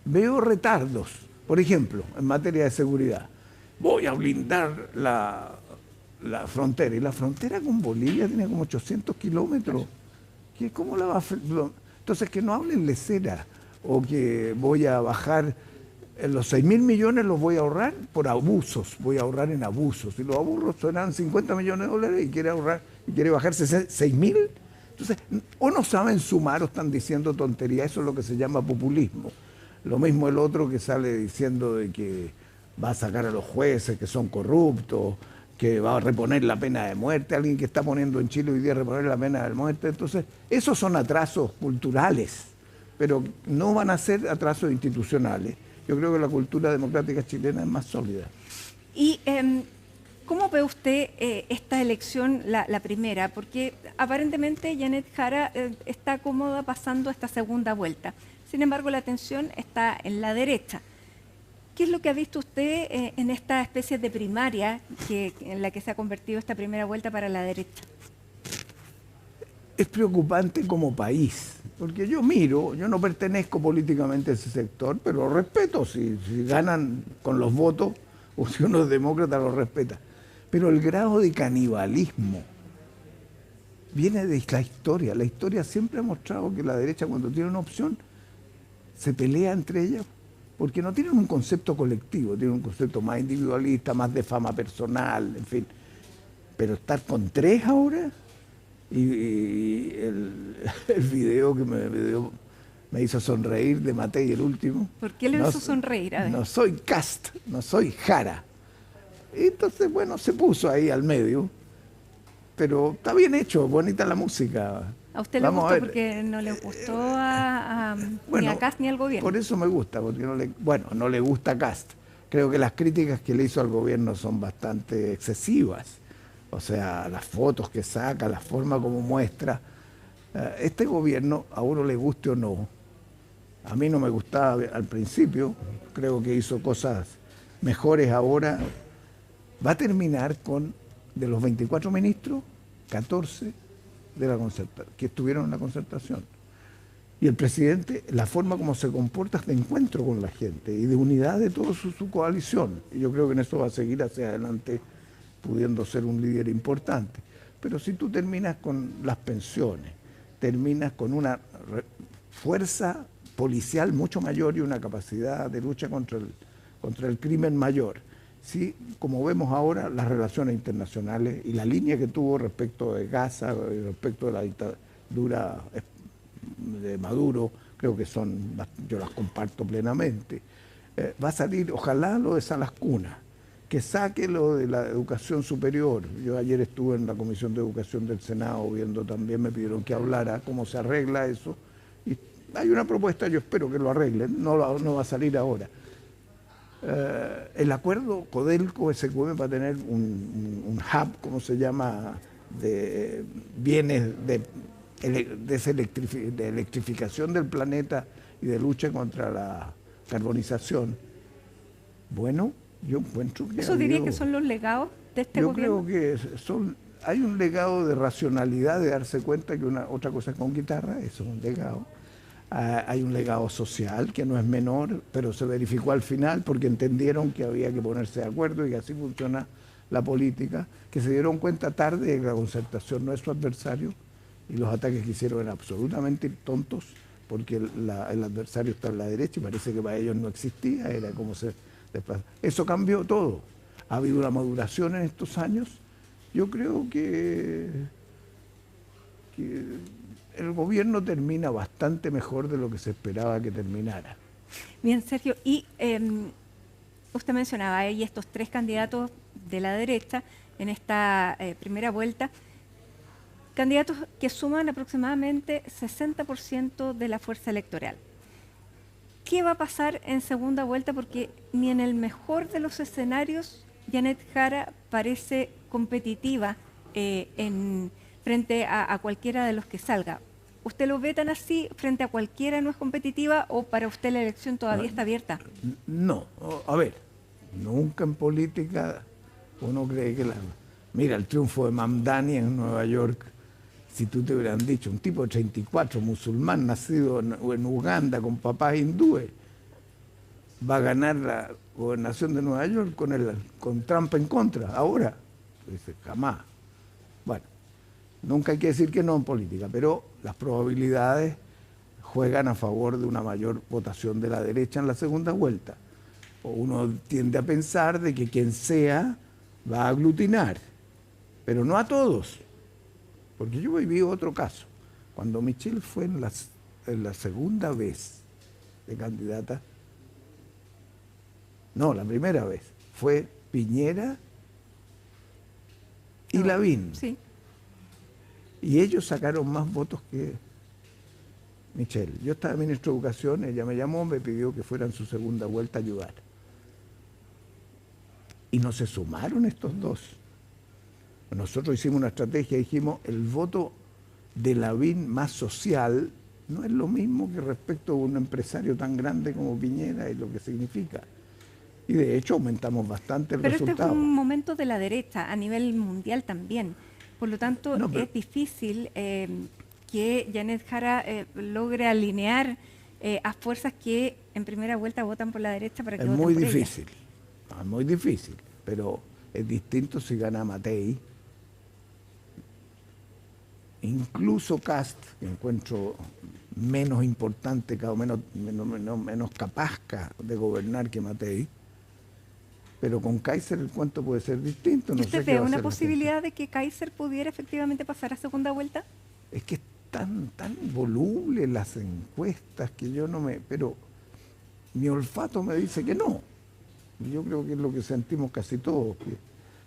veo retardos. Por ejemplo, en materia de seguridad, voy a blindar la frontera, y la frontera con Bolivia tiene como 800 kilómetros. ¿Cómo la va a...? Entonces, que no hablen lecera, o que voy a bajar, los 6.000 millones los voy a ahorrar por abusos, voy a ahorrar en abusos, y los abusos serán 50 millones de dólares y quiere ahorrar, y quiere bajarse 6.000. Entonces, o no saben sumar o están diciendo tonterías, eso es lo que se llama populismo. Lo mismo el otro que sale diciendo de que va a sacar a los jueces que son corruptos, que va a reponer la pena de muerte, alguien que está poniendo en Chile hoy día reponer la pena de muerte. Entonces, esos son atrasos culturales, pero no van a ser atrasos institucionales. Yo creo que la cultura democrática chilena es más sólida. Y ¿cómo ve usted esta elección, la primera? Porque aparentemente Janet Jara está cómoda pasando esta segunda vuelta. Sin embargo, la atención está en la derecha. ¿Qué es lo que ha visto usted en esta especie de primaria en la que se ha convertido esta primera vuelta para la derecha? Es preocupante como país, porque yo no pertenezco políticamente a ese sector, pero lo respeto, si ganan con los votos, o si uno es demócrata, lo respeta. Pero el grado de canibalismo viene de la historia. La historia siempre ha mostrado que la derecha, cuando tiene una opción, se pelea entre ellas, porque no tienen un concepto colectivo, tienen un concepto más individualista, más de fama personal, en fin. Pero estar con tres ahora, y el video que me hizo sonreír de Matei, el último. ¿Por qué le hizo sonreír? A ver. No soy Kast, no soy Jara. Y entonces, bueno, se puso ahí al medio, pero está bien hecho, bonita la música. ¿A usted le gustó porque no le gustó ni a Kast ni al gobierno? Por eso me gusta, porque no le gusta a Kast. Creo que las críticas que le hizo al gobierno son bastante excesivas. O sea, las fotos que saca, la forma como muestra. Este gobierno, a uno le guste o no, a mí no me gustaba al principio, creo que hizo cosas mejores ahora. Va a terminar con, de los 24 ministros, 14 que estuvieron en la concertación. Y el presidente, la forma como se comporta es de encuentro con la gente y de unidad de toda su coalición. Y yo creo que en eso va a seguir hacia adelante, pudiendo ser un líder importante. Pero si tú terminas con las pensiones, terminas con una fuerza policial mucho mayor y una capacidad de lucha contra el crimen mayor, ¿sí? Como vemos ahora, las relaciones internacionales y la línea que tuvo respecto de Gaza y respecto de la dictadura de Maduro, creo que yo las comparto plenamente. Va a salir, ojalá, lo de Salas Cuna, que saque lo de la educación superior. Yo ayer estuve en la Comisión de Educación del Senado viendo también, me pidieron que hablara cómo se arregla eso. Y hay una propuesta, yo espero que lo arreglen, no va a salir ahora. El acuerdo Codelco-SQM va a tener un hub, como se llama, de bienes de electrificación del planeta y de lucha contra la carbonización. Bueno, yo encuentro que... ¿Eso diría que son los legados de este gobierno? Yo creo que hay un legado de racionalidad, de darse cuenta que otra cosa es con guitarra, eso es un legado. Hay un legado social que no es menor, pero se verificó al final porque entendieron que había que ponerse de acuerdo y que así funciona la política, que se dieron cuenta tarde de que la concertación no es su adversario y los ataques que hicieron eran absolutamente tontos porque el adversario está a la derecha y parece que para ellos no existía, era como se desplaza. Eso cambió todo. Ha habido una maduración en estos años. Yo creo que el gobierno termina bastante mejor de lo que se esperaba que terminara. Bien, Sergio, y usted mencionaba ahí estos tres candidatos de la derecha en esta primera vuelta, candidatos que suman aproximadamente 60% de la fuerza electoral. ¿Qué va a pasar en segunda vuelta? Porque ni en el mejor de los escenarios Janet Jara parece competitiva frente a cualquiera de los que salga. ¿Usted lo ve tan así, frente a cualquiera no es competitiva, o para usted la elección todavía está abierta? No, a ver, nunca en política uno cree que mira, el triunfo de Mamdani en Nueva York si tú te hubieran dicho, un tipo de 34, musulmán, nacido en Uganda, con papás hindúes, va a ganar la gobernación de Nueva York con Trump en contra, ahora. Dice, jamás. Bueno, nunca hay que decir que no en política, pero las probabilidades juegan a favor de una mayor votación de la derecha en la segunda vuelta. O uno tiende a pensar de que quien sea va a aglutinar, pero no a todos. Porque yo viví otro caso. Cuando Michelle fue en la segunda vez de candidata, no, la primera vez, fue Piñera y Lavín. Sí. Y ellos sacaron más votos que Michelle. Yo estaba ministro de Educación, ella me llamó, me pidió que fuera en su segunda vuelta a ayudar. Y no se sumaron estos dos. Nosotros hicimos una estrategia, dijimos, el voto de Lavín más social no es lo mismo que respecto a un empresario tan grande como Piñera y lo que significa. Y de hecho aumentamos bastante el resultado. Pero este es un momento de la derecha, a nivel mundial también. Por lo tanto, es difícil que Janet Jara logre alinear a fuerzas que en primera vuelta votan por la derecha para que voten por ella. Es muy difícil, pero es distinto si gana Matei. Incluso Kast, que encuentro menos importante, menos capaz de gobernar que Matei, pero con Kaiser el cuento puede ser distinto. ¿Y usted ve una posibilidad de que Kaiser pudiera efectivamente pasar a segunda vuelta? Es que es tan voluble las encuestas que yo no me... Pero mi olfato me dice que no. Yo creo que es lo que sentimos casi todos,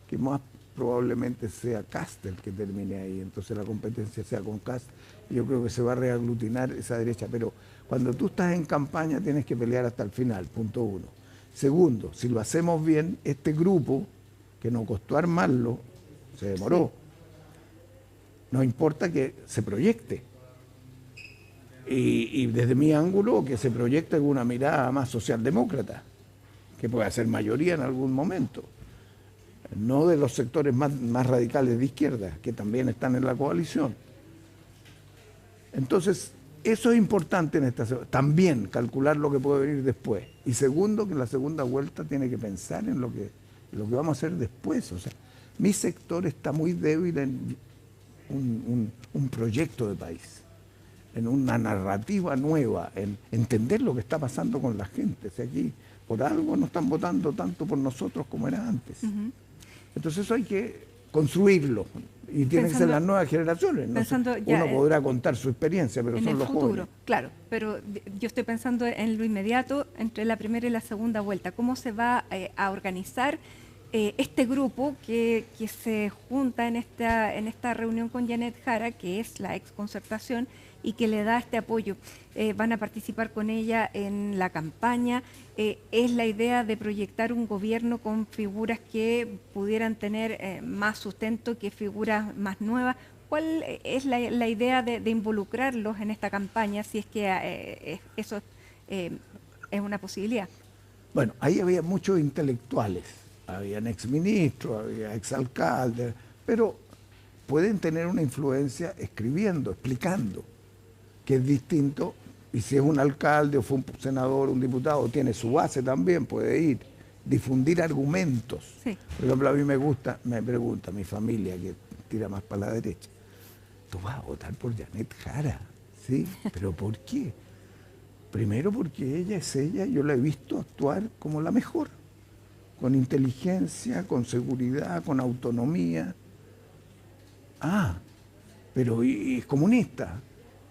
que más probablemente sea Kast el que termine ahí, entonces la competencia sea con Kast. Yo creo que se va a reaglutinar esa derecha, pero cuando tú estás en campaña tienes que pelear hasta el final, punto uno. Segundo, si lo hacemos bien, este grupo, que nos costó armarlo, se demoró, no importa que se proyecte. Y desde mi ángulo, que se proyecte con una mirada más socialdemócrata, que pueda ser mayoría en algún momento. No de los sectores más radicales de izquierda, que también están en la coalición. Entonces, eso es importante en también calcular lo que puede venir después. Y segundo, que en la segunda vuelta tiene que pensar en lo que vamos a hacer después. O sea, mi sector está muy débil en un proyecto de país, en una narrativa nueva, en entender lo que está pasando con la gente. O sea, aquí por algo no están votando tanto por nosotros como era antes. Entonces eso hay que construirlo. Y tienen que ser las nuevas generaciones. Uno podrá contar su experiencia, pero son los jóvenes. Claro, pero yo estoy pensando en lo inmediato, entre la primera y la segunda vuelta. ¿Cómo se va a organizar este grupo que se junta en esta reunión con Janet Jara, que es la ex Concertación, y que le da este apoyo? Van a participar con ella en la campaña. Es la idea de proyectar un gobierno con figuras que pudieran tener más sustento que figuras más nuevas. ¿Cuál es la idea de involucrarlos en esta campaña, si es que eso es una posibilidad? Bueno, ahí había muchos intelectuales, habían exministros, había exalcaldes, pero pueden tener una influencia escribiendo, explicando, que es distinto. Y si es un alcalde o fue un senador, un diputado, tiene su base también, puede ir, difundir argumentos. Sí. Por ejemplo, a mí me pregunta mi familia, que tira más para la derecha, ¿tú vas a votar por Janet Jara? ¿Sí? ¿Pero por qué? Primero porque ella es ella, yo la he visto actuar como la mejor, con inteligencia, con seguridad, con autonomía. Pero y es comunista.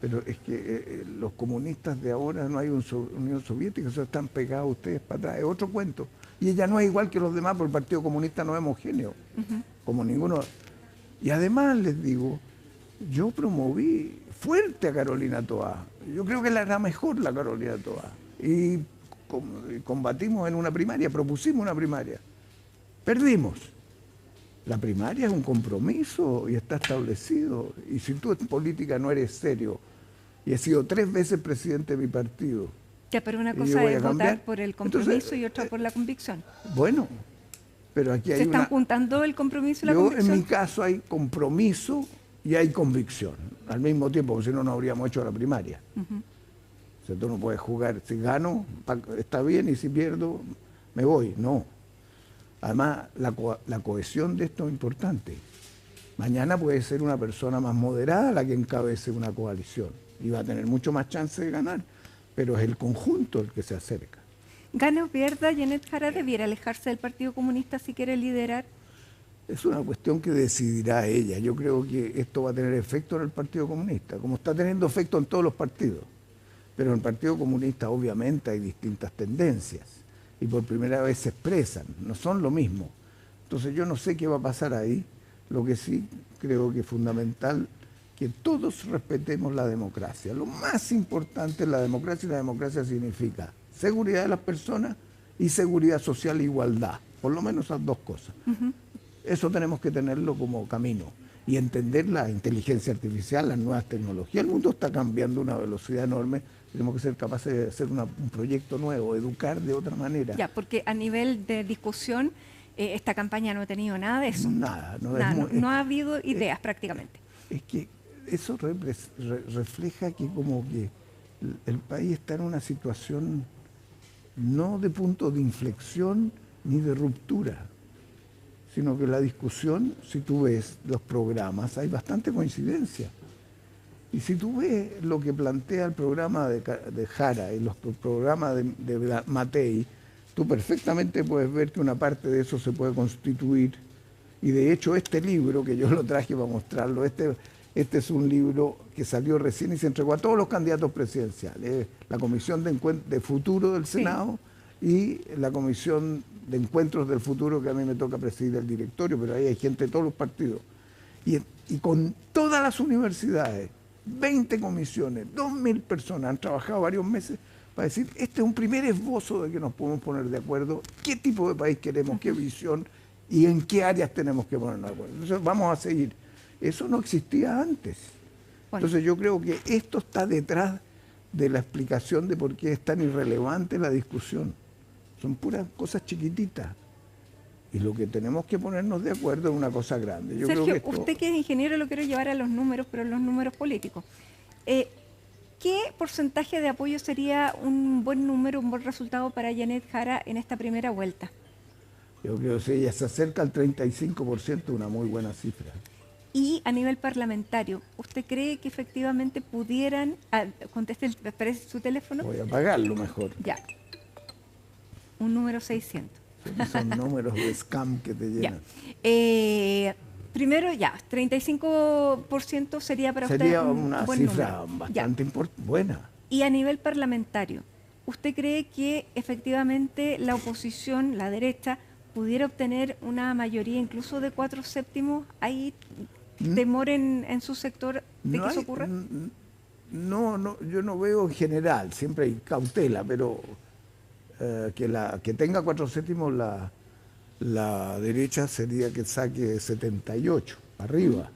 Pero es que los comunistas de ahora, no hay Unión Soviética, eso están pegados ustedes para atrás, es otro cuento. Y ella no es igual que los demás, porque el Partido Comunista no es homogéneo, como ninguno. Y además les digo, yo promoví fuerte a Carolina Toá. Yo creo que era la mejor la Carolina Toá. Y combatimos en una primaria, propusimos una primaria. Perdimos. La primaria es un compromiso y está establecido. Y si tú en política no eres serio, y he sido 3 veces presidente de mi partido. Ya, pero una cosa es votar por el compromiso y otra por la convicción. Bueno, pero aquí hay ¿Se están juntando el compromiso y la convicción? En mi caso hay compromiso y hay convicción. Al mismo tiempo, porque si no, no habríamos hecho la primaria. O sea, tú no puedes jugar, si gano, está bien, y si pierdo, me voy. No. Además, la cohesión de esto es importante. Mañana puede ser una persona más moderada la que encabece una coalición y va a tener mucho más chance de ganar, pero es el conjunto el que se acerca. Gane o pierda, Janet Jara debiera alejarse del Partido Comunista si quiere liderar. Es una cuestión que decidirá ella. Yo creo que esto va a tener efecto en el Partido Comunista, como está teniendo efecto en todos los partidos. Pero en el Partido Comunista obviamente hay distintas tendencias y por primera vez se expresan, no son lo mismo. Entonces yo no sé qué va a pasar ahí. Lo que sí creo que es fundamental que todos respetemos la democracia. Lo más importante es la democracia, y la democracia significa seguridad de las personas y seguridad social e igualdad. Por lo menos esas dos cosas. Eso tenemos que tenerlo como camino y entender la inteligencia artificial, las nuevas tecnologías. El mundo está cambiando a una velocidad enorme. Tenemos que ser capaces de hacer un proyecto nuevo, educar de otra manera. Ya, porque a nivel de discusión, esta campaña no ha tenido nada de eso. Nada. No ha habido ideas prácticamente. Es que eso refleja que como que el país está en una situación no de punto de inflexión ni de ruptura, sino que la discusión, si tú ves los programas, hay bastante coincidencia. Y si tú ves lo que plantea el programa de Jara y los programas de Matei, tú perfectamente puedes ver que una parte de eso se puede constituir. Y de hecho este libro, que yo lo traje para mostrarlo, este es un libro que salió recién y se entregó a todos los candidatos presidenciales. La Comisión de Futuro del Senado y la Comisión de Encuentros del Futuro, que a mí me toca presidir el directorio, pero ahí hay gente de todos los partidos. Y con todas las universidades, 20 comisiones, 2.000 personas han trabajado varios meses para decir, este es un primer esbozo de que nos podemos poner de acuerdo, qué tipo de país queremos, qué visión y en qué áreas tenemos que ponernos de acuerdo. Entonces vamos a seguir. Eso no existía antes. Bueno. Entonces yo creo que esto está detrás de la explicación de por qué es tan irrelevante la discusión. Son puras cosas chiquititas. Y lo que tenemos que ponernos de acuerdo es una cosa grande. Yo Sergio, creo que esto... usted que es ingeniero lo quiero llevar a los números, pero los números políticos. ¿Qué porcentaje de apoyo sería un buen número, un buen resultado para Janet Jara en esta primera vuelta? Yo creo que si ella se acerca al 35%, una muy buena cifra. Y a nivel parlamentario, ¿usted cree que efectivamente pudieran... conteste su teléfono. Voy a apagarlo mejor. Ya. Un número 600. Son números de scam que te llenan. Primero, 35% sería para usted una buen cifra número. bastante buena. Y a nivel parlamentario, ¿usted cree que efectivamente la oposición, la derecha, pudiera obtener una mayoría incluso de 4/7? ¿Hay temor en su sector de que eso ocurra? No, yo no veo en general, siempre hay cautela, pero que tenga 4/7 la derecha sería que saque 78 arriba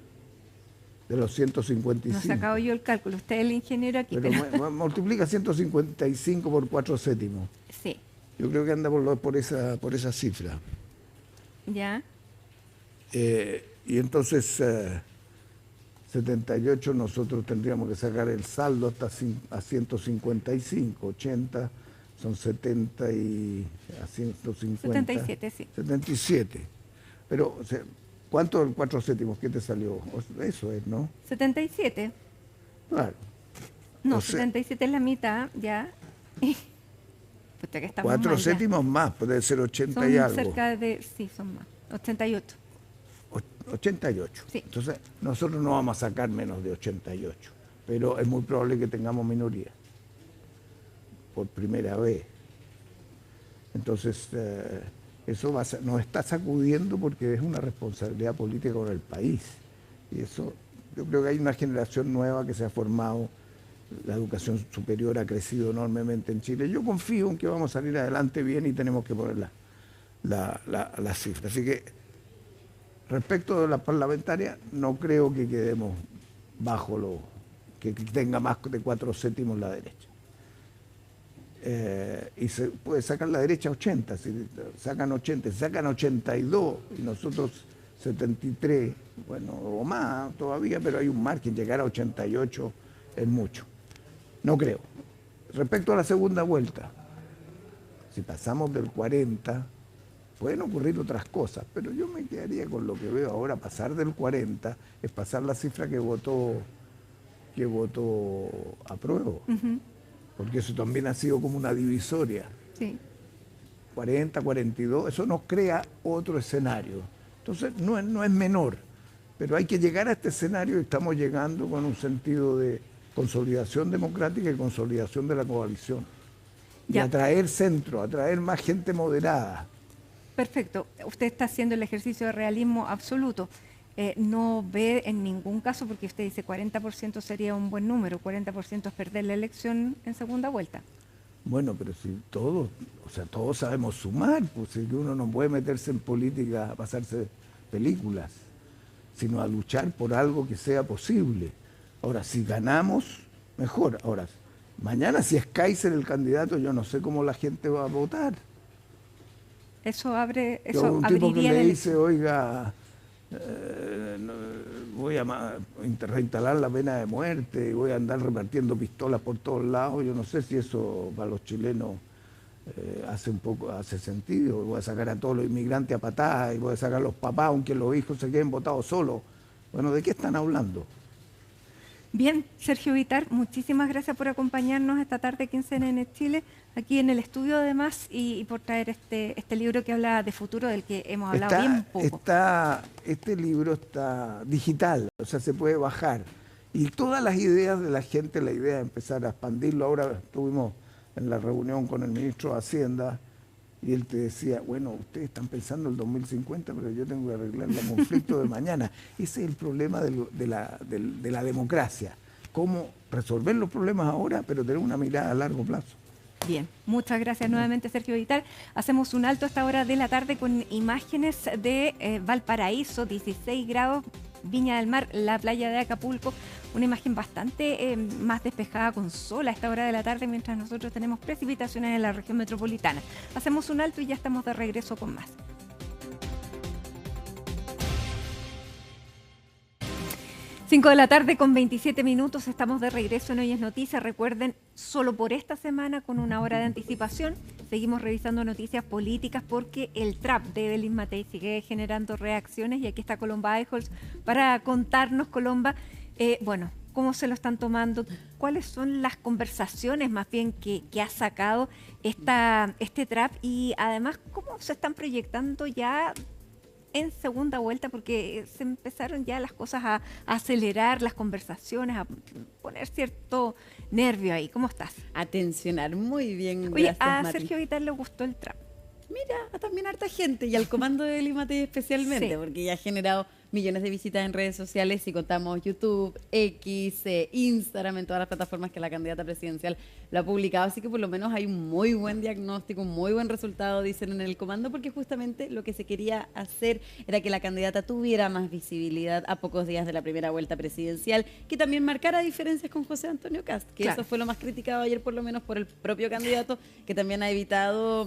de los 155. No he sacado yo el cálculo, usted es el ingeniero aquí. Pero multiplica 155 por 4/7. Sí. Yo creo que anda por esa cifra. Ya. Y entonces 78 nosotros tendríamos que sacar el saldo hasta a 155, 80 son 70 y a 150. 77, sí. 77. Pero, ¿cuánto el 4/7? ¿Qué te salió? Eso es, ¿no? 77. Claro. No, 77 es la mitad, ya. 4/7 más, puede ser 80 son y algo. Cerca de, sí, son más. 88. 88. Sí. Entonces, nosotros no vamos a sacar menos de 88, pero es muy probable que tengamos minoría. Por primera vez. Entonces, eso nos está sacudiendo porque es una responsabilidad política con el país. Y eso, yo creo que hay una generación nueva que se ha formado, la educación superior ha crecido enormemente en Chile. Yo confío en que vamos a salir adelante bien y tenemos que poner la cifra. Así que, respecto de la parlamentaria, no creo que quedemos bajo que tenga más de 4/7 la derecha. Y se puede sacar la derecha 80, si sacan 80, si sacan 82 y nosotros 73, bueno, o más todavía, pero hay un margen, llegar a 88 es mucho. No creo. Respecto a la segunda vuelta, si pasamos del 40, pueden ocurrir otras cosas, pero yo me quedaría con lo que veo ahora. Pasar del 40 es pasar la cifra que votó apruebo, porque eso también ha sido como una divisoria. Sí. 40, 42, eso nos crea otro escenario. Entonces no es menor, pero hay que llegar a este escenario y estamos llegando con un sentido de consolidación democrática y consolidación de la coalición. Y atraer centro, atraer más gente moderada. Perfecto. Usted está haciendo el ejercicio de realismo absoluto. No ve en ningún caso, porque usted dice 40% sería un buen número, 40% es perder la elección en segunda vuelta. Bueno, pero si todos sabemos sumar, pues si uno no puede meterse en política a pasarse películas, sino a luchar por algo que sea posible. Ahora, si ganamos, mejor. Ahora, mañana si es Kaiser el candidato, yo no sé cómo la gente va a votar. Eso abre, eso yo, un abriría tipo que le dice, oiga, voy a reinstalar la pena de muerte y voy a andar repartiendo pistolas por todos lados. Yo no sé si eso para los chilenos hace sentido. Voy a sacar a todos los inmigrantes a patadas y voy a sacar a los papás aunque los hijos se queden votados solos. Bueno, ¿de qué están hablando? Bien, Sergio Vitar, muchísimas gracias por acompañarnos esta tarde aquí en CNN Chile, aquí en el estudio además, y por traer este libro que habla de futuro, del que hemos hablado bien poco. Este libro está digital, o sea, se puede bajar. Y todas las ideas de la gente, la idea de empezar a expandirlo. Ahora estuvimos en la reunión con el ministro de Hacienda y él te decía, bueno, ustedes están pensando en el 2050, pero yo tengo que arreglar el conflicto de mañana. Ese es el problema de la democracia. Cómo resolver los problemas ahora, pero tener una mirada a largo plazo. Bien, muchas gracias nuevamente, Sergio Vitar. Hacemos un alto a esta hora de la tarde con imágenes de Valparaíso, 16 grados, Viña del Mar, la playa de Acapulco, una imagen bastante más despejada con sol a esta hora de la tarde, mientras nosotros tenemos precipitaciones en la región metropolitana. Hacemos un alto y ya estamos de regreso con más. Cinco de la tarde con 27 minutos, estamos de regreso en Hoy es Noticia. Recuerden, solo por esta semana, con una hora de anticipación, seguimos revisando noticias políticas porque el trap de Evelyn Matei sigue generando reacciones y aquí está Colomba Eichholz para contarnos, Colomba, cómo se lo están tomando, cuáles son las conversaciones más bien que ha sacado este trap y además cómo se están proyectando ya en segunda vuelta, porque se empezaron ya las cosas a acelerar, las conversaciones, a poner cierto nervio ahí. ¿Cómo estás? A tensionar, muy bien. Oye, gracias, a Mati. Sergio Vitar le gustó el trap. Mira, también harta gente, y al comando de Evelyn Matei especialmente, Sí. porque ya ha generado millones de visitas en redes sociales, si contamos YouTube, X, Instagram, en todas las plataformas que la candidata presidencial lo ha publicado, así que por lo menos hay un muy buen diagnóstico, un muy buen resultado, dicen en el comando, porque justamente lo que se quería hacer era que la candidata tuviera más visibilidad a pocos días de la primera vuelta presidencial, que también marcara diferencias con José Antonio Kast, que Claro. eso fue lo más criticado ayer, por lo menos por el propio candidato, que también ha evitado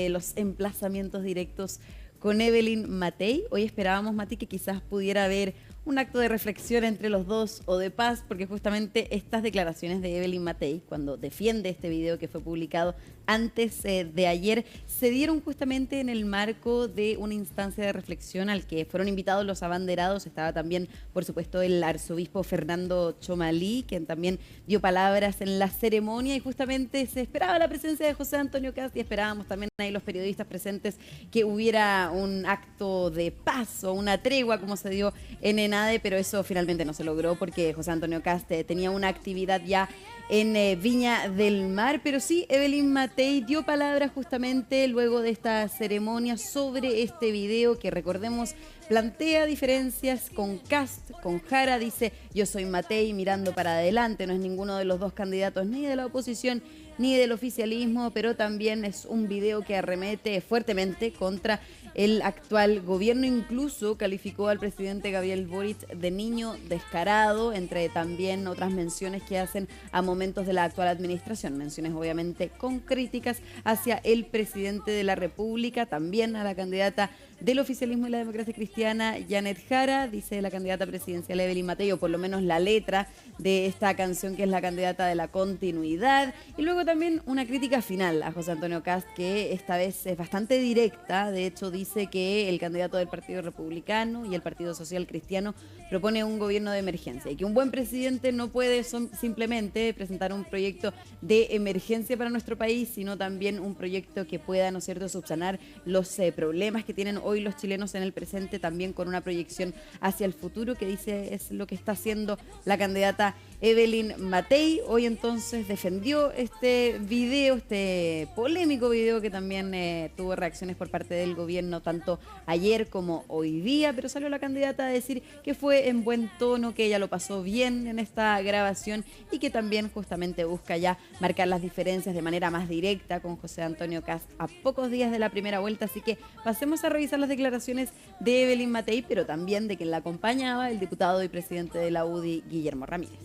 los emplazamientos directos con Evelyn Matei. Hoy esperábamos, Mati, que quizás pudiera haber un acto de reflexión entre los dos o de paz, porque justamente estas declaraciones de Evelyn Matei, cuando defiende este video que fue publicado antes de ayer, se dieron justamente en el marco de una instancia de reflexión al que fueron invitados los abanderados. Estaba también, por supuesto, el arzobispo Fernando Chomalí, quien también dio palabras en la ceremonia, y justamente se esperaba la presencia de José Antonio Kast y esperábamos también ahí los periodistas presentes que hubiera un acto de paz o una tregua como se dio en ENADE, pero eso finalmente no se logró porque José Antonio Kast tenía una actividad ya en Viña del Mar, pero sí, Evelyn Matei dio palabras justamente luego de esta ceremonia sobre este video que, recordemos, plantea diferencias con Kast, con Jara. Dice: yo soy Matei mirando para adelante, no es ninguno de los dos candidatos, ni de la oposición ni del oficialismo, pero también es un video que arremete fuertemente contra el actual gobierno. Incluso calificó al presidente Gabriel Boric de niño descarado, entre también otras menciones que hacen a momentos de la actual administración. Menciones obviamente con críticas hacia el presidente de la República, también a la candidata del oficialismo y la democracia cristiana, Janet Jara, dice la candidata presidencial Evelyn Matei, o por lo menos la letra de esta canción, que es la candidata de la continuidad. Y luego también una crítica final a José Antonio Kast, que esta vez es bastante directa. De hecho, dice que el candidato del Partido Republicano y el Partido Social Cristiano propone un gobierno de emergencia y que un buen presidente no puede simplemente presentar un proyecto de emergencia para nuestro país, sino también un proyecto que pueda, ¿no es cierto?, subsanar los problemas que tienen hoy los chilenos en el presente, también con una proyección hacia el futuro, que dice es lo que está haciendo la candidata Evelyn Matei. Hoy entonces defendió este video, este polémico video que también tuvo reacciones por parte del gobierno tanto ayer como hoy día, pero salió la candidata a decir que fue en buen tono, que ella lo pasó bien en esta grabación y que también justamente busca ya marcar las diferencias de manera más directa con José Antonio Kast a pocos días de la primera vuelta. Así que pasemos a revisar las declaraciones de Evelyn Matei, pero también de quien la acompañaba, el diputado y presidente de la UDI, Guillermo Ramírez.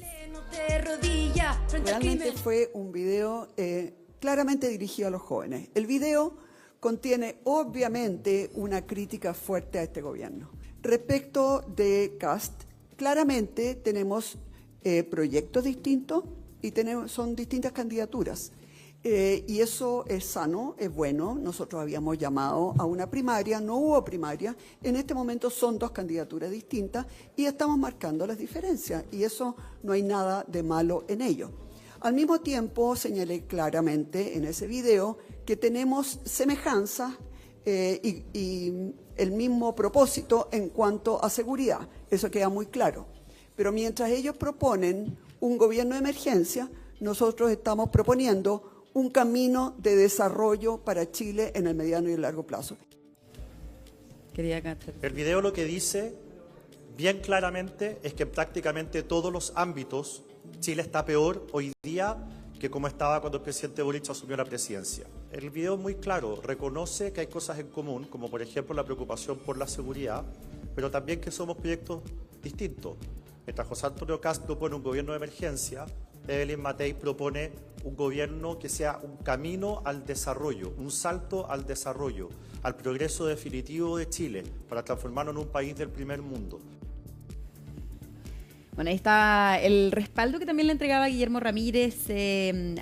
Realmente fue un video claramente dirigido a los jóvenes. El video contiene obviamente una crítica fuerte a este gobierno. Respecto de Kast, claramente tenemos proyectos distintos y son distintas candidaturas. Y eso es sano, es bueno. Nosotros habíamos llamado a una primaria, no hubo primaria. En este momento son dos candidaturas distintas y estamos marcando las diferencias. Y eso no hay nada de malo en ello. Al mismo tiempo, señalé claramente en ese video que tenemos semejanzas y el mismo propósito en cuanto a seguridad. Eso queda muy claro. Pero mientras ellos proponen un gobierno de emergencia, nosotros estamos proponiendo un camino de desarrollo para Chile en el mediano y el largo plazo. El video lo que dice bien claramente es que en prácticamente todos los ámbitos Chile está peor hoy día que como estaba cuando el presidente Boric asumió la presidencia. El video es muy claro, reconoce que hay cosas en común, como por ejemplo la preocupación por la seguridad, pero también que somos proyectos distintos. Mientras José Antonio Kast propone un gobierno de emergencia, Evelyn Matei propone un gobierno que sea un camino al desarrollo, un salto al desarrollo, al progreso definitivo de Chile, para transformarnos en un país del primer mundo. Bueno, ahí está el respaldo que también le entregaba Guillermo Ramírez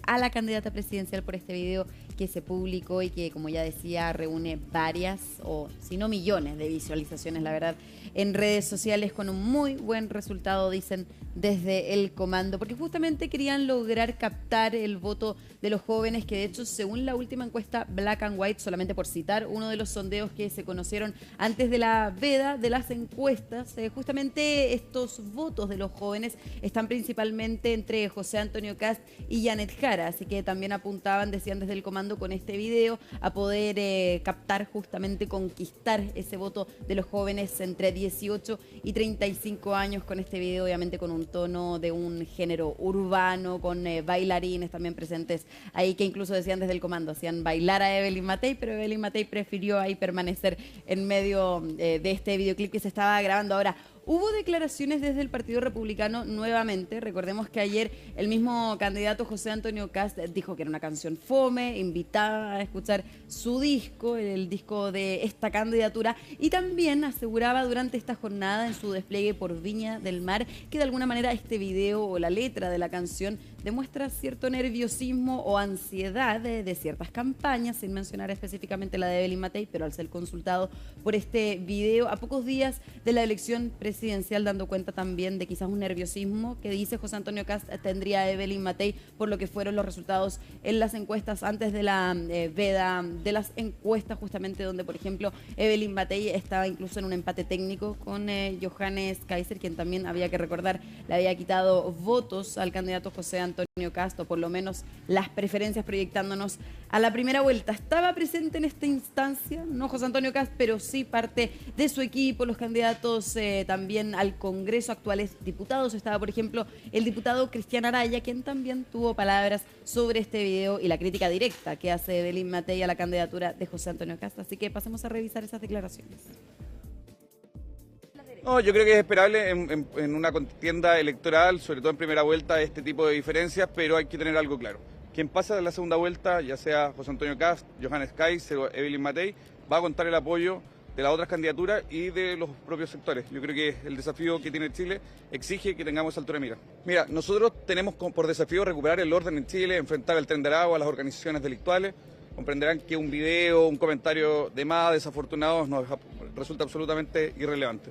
a la candidata presidencial por este video que se publicó y que, como ya decía, reúne varias, o si no millones de visualizaciones, la verdad, en redes sociales, con un muy buen resultado, dicen desde el comando, porque justamente querían lograr captar el voto de los jóvenes, que de hecho, según la última encuesta Black and White, solamente por citar uno de los sondeos que se conocieron antes de la veda de las encuestas, justamente estos votos de los jóvenes están principalmente entre José Antonio Kast y Janet Jara, así que también apuntaban, decían desde el comando con este video, a poder captar, justamente conquistar ese voto de los jóvenes entre 18 y 35 años con este video, obviamente con un tono de un género urbano, con bailarines también presentes ahí, que incluso decían desde el comando, hacían bailar a Evelyn Matei, pero Evelyn Matei prefirió ahí permanecer en medio de este videoclip que se estaba grabando. Ahora, hubo declaraciones desde el Partido Republicano nuevamente. Recordemos que ayer el mismo candidato José Antonio Kast dijo que era una canción fome, invitaba a escuchar su disco, el disco de esta candidatura, y también aseguraba durante esta jornada en su despliegue por Viña del Mar que de alguna manera este video o la letra de la canción demuestra cierto nerviosismo o ansiedad de ciertas campañas, sin mencionar específicamente la de Evelyn Matei, pero al ser consultado por este video a pocos días de la elección presidencial, dando cuenta también de quizás un nerviosismo que dice José Antonio Kast tendría Evelyn Matei por lo que fueron los resultados en las encuestas antes de la veda de las encuestas, justamente donde, por ejemplo, Evelyn Matei estaba incluso en un empate técnico con Johannes Kaiser, quien también, había que recordar, le había quitado votos al candidato José Antonio Antonio Kast, o por lo menos las preferencias proyectándonos a la primera vuelta. Estaba presente en esta instancia, no José Antonio Kast, pero sí parte de su equipo, los candidatos también al Congreso, actuales diputados. Estaba, por ejemplo, el diputado Cristian Araya, quien también tuvo palabras sobre este video y la crítica directa que hace Evelyn Matei a la candidatura de José Antonio Kast. Así que pasemos a revisar esas declaraciones. No, yo creo que es esperable en una contienda electoral, sobre todo en primera vuelta, este tipo de diferencias, pero hay que tener algo claro. Quien pasa de la segunda vuelta, ya sea José Antonio Kast, Johannes Kaiser o Evelyn Matei, va a contar el apoyo de las otras candidaturas y de los propios sectores. Yo creo que el desafío que tiene Chile exige que tengamos esa altura de mira. Mira, nosotros tenemos por desafío recuperar el orden en Chile, enfrentar al tren de Aragua, a las organizaciones delictuales. Comprenderán que un video, un comentario de más desafortunados nos resulta absolutamente irrelevante.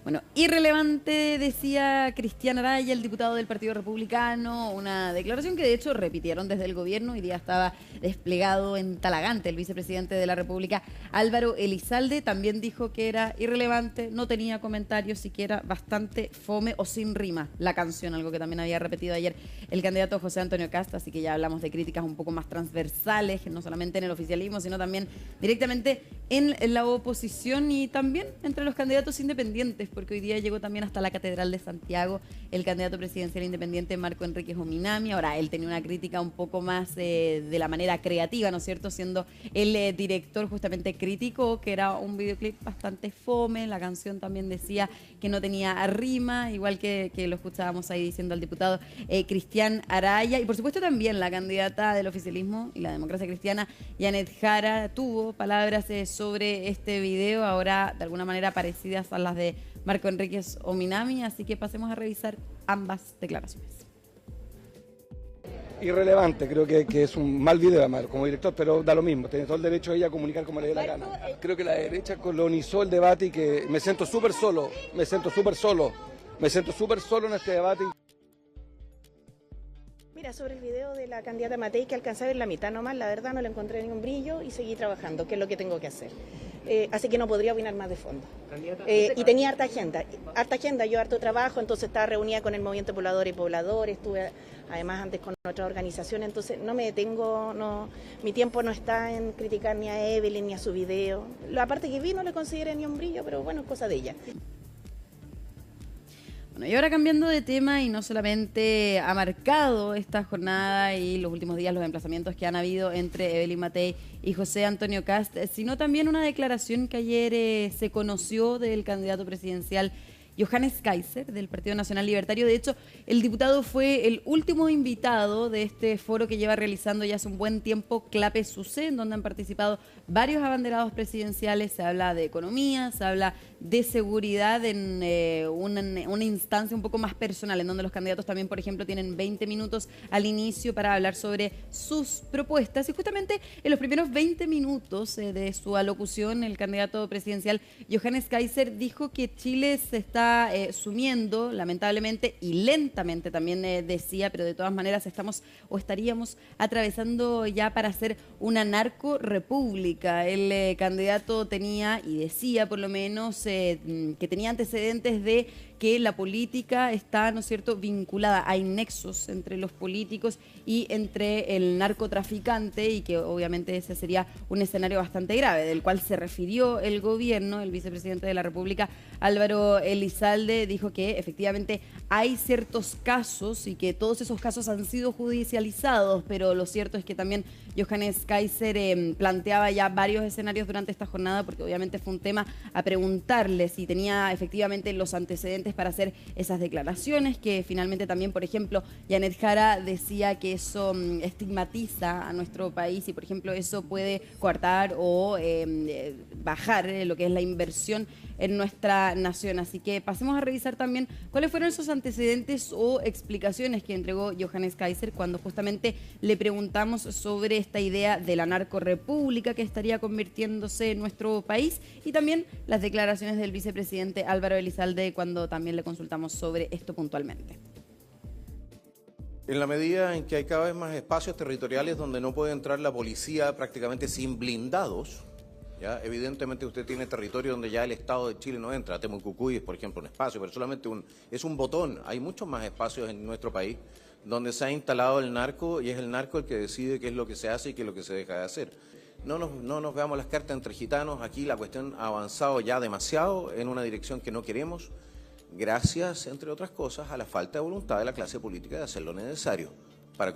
Bueno, irrelevante, decía Cristian Araya, el diputado del Partido Republicano, una declaración que de hecho repitieron desde el gobierno. Hoy día estaba desplegado en Talagante el vicepresidente de la República, Álvaro Elizalde, también dijo que era irrelevante, no tenía comentarios, siquiera bastante fome o sin rima la canción, algo que también había repetido ayer el candidato José Antonio Kast, así que ya hablamos de críticas un poco más transversales, no solamente en el oficialismo, sino también directamente en la oposición y también entre los candidatos independientes, porque hoy día llegó también hasta la Catedral de Santiago el candidato presidencial independiente Marco Enríquez Ominami. Ahora, él tenía una crítica un poco más de la manera creativa, ¿no es cierto?, siendo el director justamente crítico, que era un videoclip bastante fome, la canción también decía que no tenía rima, igual que lo escuchábamos ahí diciendo al diputado Cristian Araya, y por supuesto también la candidata del oficialismo y la democracia cristiana, Yanet Jara, tuvo palabras sobre este video, ahora de alguna manera parecidas a las de Marco Enríquez Ominami, así que pasemos a revisar ambas declaraciones. Irrelevante, creo que es un mal video, Amar, como director, pero da lo mismo, tiene todo el derecho ella a comunicar como le dé la gana. Creo que la derecha colonizó el debate y que me siento súper solo en este debate. Mira, sobre el video de la candidata Matei, que alcancé a ver la mitad nomás, la verdad no le encontré ningún brillo y seguí trabajando, que es lo que tengo que hacer. Así que no podría opinar más de fondo. Y tenía harta agenda, yo harto trabajo, entonces estaba reunida con el Movimiento Pobladores y Pobladores, estuve además antes con otras organizaciones, entonces no me detengo, mi tiempo no está en criticar ni a Evelyn ni a su video. La parte que vi no le consideré ni un brillo, pero bueno, es cosa de ella. Bueno, y ahora cambiando de tema, y no solamente ha marcado esta jornada y los últimos días los emplazamientos que han habido entre Evelyn Matei y José Antonio Kast, sino también una declaración que ayer se conoció del candidato presidencial Johannes Kaiser, del Partido Nacional Libertario. De hecho, el diputado fue el último invitado de este foro que lleva realizando ya hace un buen tiempo Clape Sucé, en donde han participado varios abanderados presidenciales. Se habla de economía, se habla de seguridad en una instancia un poco más personal, en donde los candidatos también, por ejemplo, tienen 20 minutos al inicio para hablar sobre sus propuestas. Y justamente en los primeros 20 minutos de su alocución, el candidato presidencial Johannes Kaiser dijo que Chile se está sumiendo, lamentablemente y lentamente también decía, pero de todas maneras estaríamos atravesando ya para ser una narco-república. El candidato tenía, y decía por lo menos, que tenía antecedentes de que la política está, ¿no es cierto?, vinculada. Hay nexos entre los políticos y entre el narcotraficante, y que obviamente ese sería un escenario bastante grave, del cual se refirió el gobierno. El vicepresidente de la República, Álvaro Elizalde, dijo que efectivamente hay ciertos casos y que todos esos casos han sido judicializados, pero lo cierto es que también Johannes Kaiser planteaba ya varios escenarios durante esta jornada, porque obviamente fue un tema a preguntarle si tenía efectivamente los antecedentes para hacer esas declaraciones, que finalmente también, por ejemplo, Yanet Jara decía que eso estigmatiza a nuestro país y, por ejemplo, eso puede coartar o bajar lo que es la inversión en nuestra nación. Así que pasemos a revisar también cuáles fueron esos antecedentes o explicaciones que entregó Johannes Kaiser cuando justamente le preguntamos sobre esta idea de la narcorrepública que estaría convirtiéndose en nuestro país, y también las declaraciones del vicepresidente Álvaro Elizalde cuando también le consultamos sobre esto puntualmente. En la medida en que hay cada vez más espacios territoriales donde no puede entrar la policía prácticamente sin blindados, ¿ya? Evidentemente usted tiene territorio donde ya el Estado de Chile no entra. Temucucuy es, por ejemplo, un espacio, pero solamente es un botón. Hay muchos más espacios en nuestro país donde se ha instalado el narco y es el narco el que decide qué es lo que se hace y qué es lo que se deja de hacer. No nos veamos las cartas entre gitanos, aquí la cuestión ha avanzado ya demasiado en una dirección que no queremos, gracias, entre otras cosas, a la falta de voluntad de la clase política de hacer lo necesario para...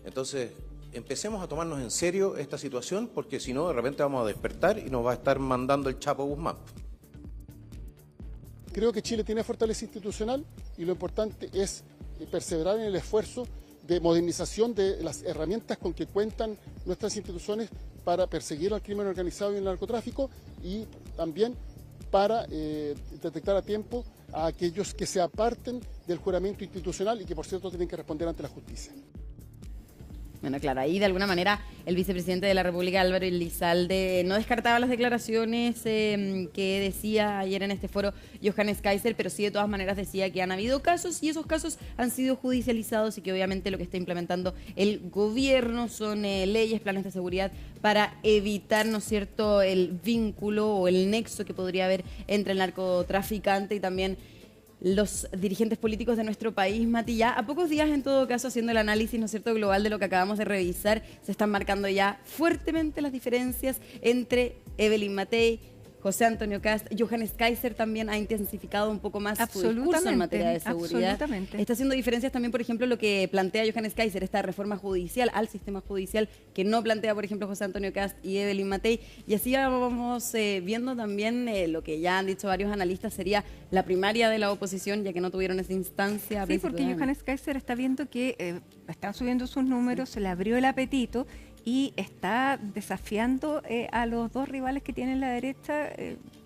Entonces, empecemos a tomarnos en serio esta situación, porque si no, de repente vamos a despertar y nos va a estar mandando el Chapo Guzmán. Creo que Chile tiene fortaleza institucional y lo importante es perseverar en el esfuerzo de modernización de las herramientas con que cuentan nuestras instituciones para perseguir al crimen organizado y el narcotráfico, y también para detectar a tiempo a aquellos que se aparten del juramento institucional y que, por cierto, tienen que responder ante la justicia. Bueno, claro, ahí de alguna manera el vicepresidente de la República, Álvaro Elizalde, no descartaba las declaraciones que decía ayer en este foro Johannes Kaiser, pero sí de todas maneras decía que han habido casos y esos casos han sido judicializados y que obviamente lo que está implementando el gobierno son leyes, planes de seguridad para evitar, ¿no es cierto?, el vínculo o el nexo que podría haber entre el narcotraficante y también los dirigentes políticos de nuestro país. Mati, ya a pocos días, en todo caso, haciendo el análisis, ¿no es cierto?, global de lo que acabamos de revisar, se están marcando ya fuertemente las diferencias entre Evelyn Matei, José Antonio Kast. Johannes Kaiser también ha intensificado un poco más su discurso en materia de seguridad. Está haciendo diferencias también, por ejemplo, lo que plantea Johannes Kaiser, esta reforma judicial al sistema judicial que no plantea, por ejemplo, José Antonio Kast y Evelyn Matei. Y así vamos viendo también lo que ya han dicho varios analistas sería la primaria de la oposición, ya que no tuvieron esa instancia. Sí, porque Johannes Kaiser está viendo que están subiendo sus números, se le abrió el apetito y está desafiando a los dos rivales que tiene la derecha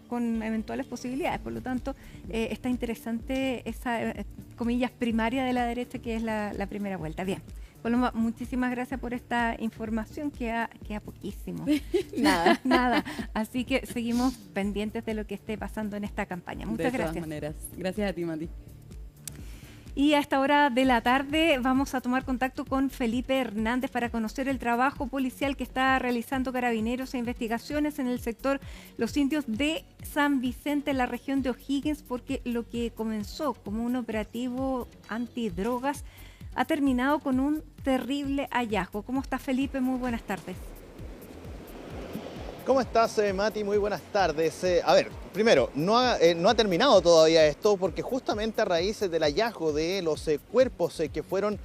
con eventuales posibilidades. Por lo tanto, está interesante esa, comillas, primaria de la derecha, que es la primera vuelta. Bien, Paloma, muchísimas gracias por esta información, queda poquísimo. Nada. Así que seguimos pendientes de lo que esté pasando en esta campaña. Muchas gracias. De todas maneras. Gracias a ti, Mati. Y a esta hora de la tarde vamos a tomar contacto con Felipe Hernández para conocer el trabajo policial que está realizando Carabineros e investigaciones en el sector Los Indios de San Vicente, en la región de O'Higgins, porque lo que comenzó como un operativo antidrogas ha terminado con un terrible hallazgo. ¿Cómo está, Felipe? Muy buenas tardes. ¿Cómo estás, Mati? Muy buenas tardes. A ver, primero, no ha terminado todavía esto, porque justamente a raíz del hallazgo de los cuerpos que fueron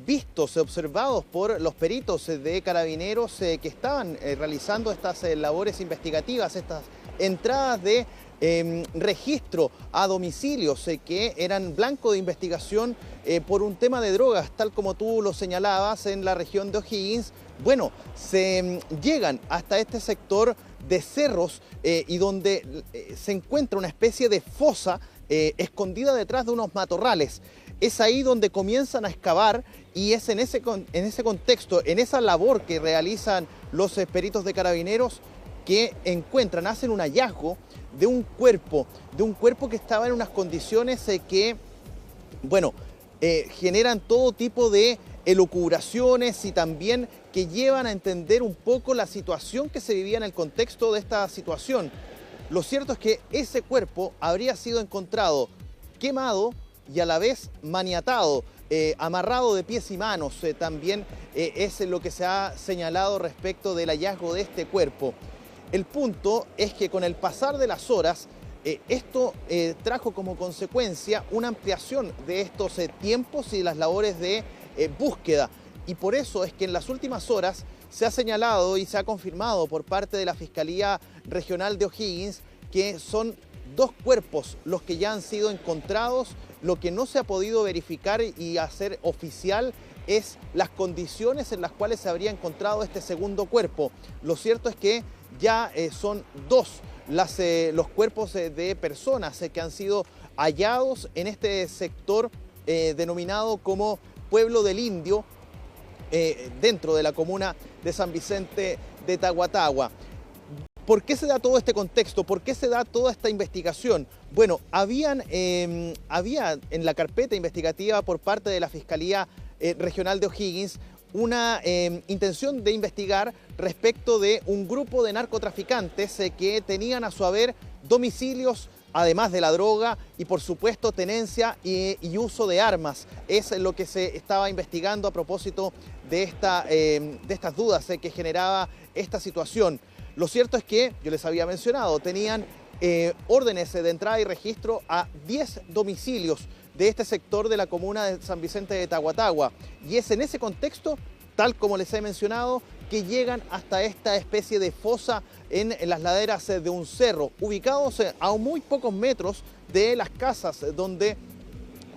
vistos, observados por los peritos de Carabineros que estaban realizando estas labores investigativas, estas entradas de registro a domicilios que eran blanco de investigación por un tema de drogas, tal como tú lo señalabas, en la región de O'Higgins. Bueno, se llegan hasta este sector de cerros y donde se encuentra una especie de fosa escondida detrás de unos matorrales. Es ahí donde comienzan a excavar y es en ese contexto, en esa labor que realizan los peritos de Carabineros, que hacen un hallazgo de un cuerpo que estaba en unas condiciones que, bueno, generan todo tipo de elucubraciones y también que llevan a entender un poco la situación que se vivía en el contexto de esta situación. Lo cierto es que ese cuerpo habría sido encontrado quemado y a la vez maniatado, amarrado de pies y manos. También es lo que se ha señalado respecto del hallazgo de este cuerpo. El punto es que con el pasar de las horas, esto trajo como consecuencia una ampliación de estos tiempos y las labores de búsqueda. Y por eso es que en las últimas horas se ha señalado y se ha confirmado por parte de la Fiscalía Regional de O'Higgins que son 2 cuerpos los que ya han sido encontrados. Lo que no se ha podido verificar y hacer oficial es las condiciones en las cuales se habría encontrado este segundo cuerpo. Lo cierto es que ya son 2 los cuerpos de personas que han sido hallados en este sector denominado como Pueblo del Indio, dentro de la comuna de San Vicente de Tahuatahua. ¿Por qué se da todo este contexto? ¿Por qué se da toda esta investigación? Bueno, había en la carpeta investigativa por parte de la Fiscalía Regional de O'Higgins una intención de investigar respecto de un grupo de narcotraficantes que tenían a su haber domicilios además de la droga y por supuesto tenencia y uso de armas. Es lo que se estaba investigando a propósito de estas dudas que generaba esta situación. Lo cierto es que, yo les había mencionado, tenían órdenes de entrada y registro a 10 domicilios de este sector de la comuna de San Vicente de Tahuatahua. Y es en ese contexto, tal como les he mencionado, que llegan hasta esta especie de fosa en las laderas de un cerro, ubicados a muy pocos metros de las casas donde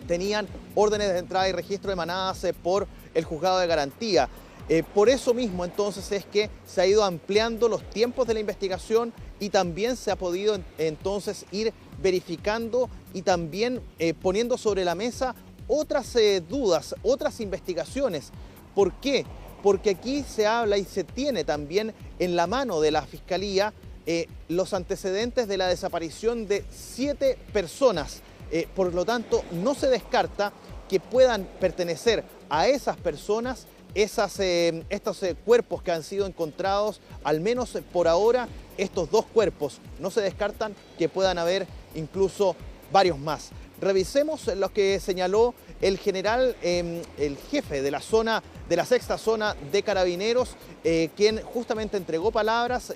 tenían órdenes de entrada y registro emanadas por el juzgado de garantía. Por eso mismo entonces es que se ha ido ampliando los tiempos de la investigación y también se ha podido entonces ir verificando y también poniendo sobre la mesa otras dudas, otras investigaciones. ¿Por qué? Porque aquí se habla y se tiene también en la mano de la Fiscalía los antecedentes de la desaparición de 7 personas. Por lo tanto, no se descarta que puedan pertenecer a esas personas estos cuerpos que han sido encontrados, al menos por ahora, estos 2 cuerpos. No se descartan que puedan haber incluso varios más. Revisemos lo que señaló el general, el jefe de la zona, de la 6ª zona de Carabineros, quien justamente entregó palabras,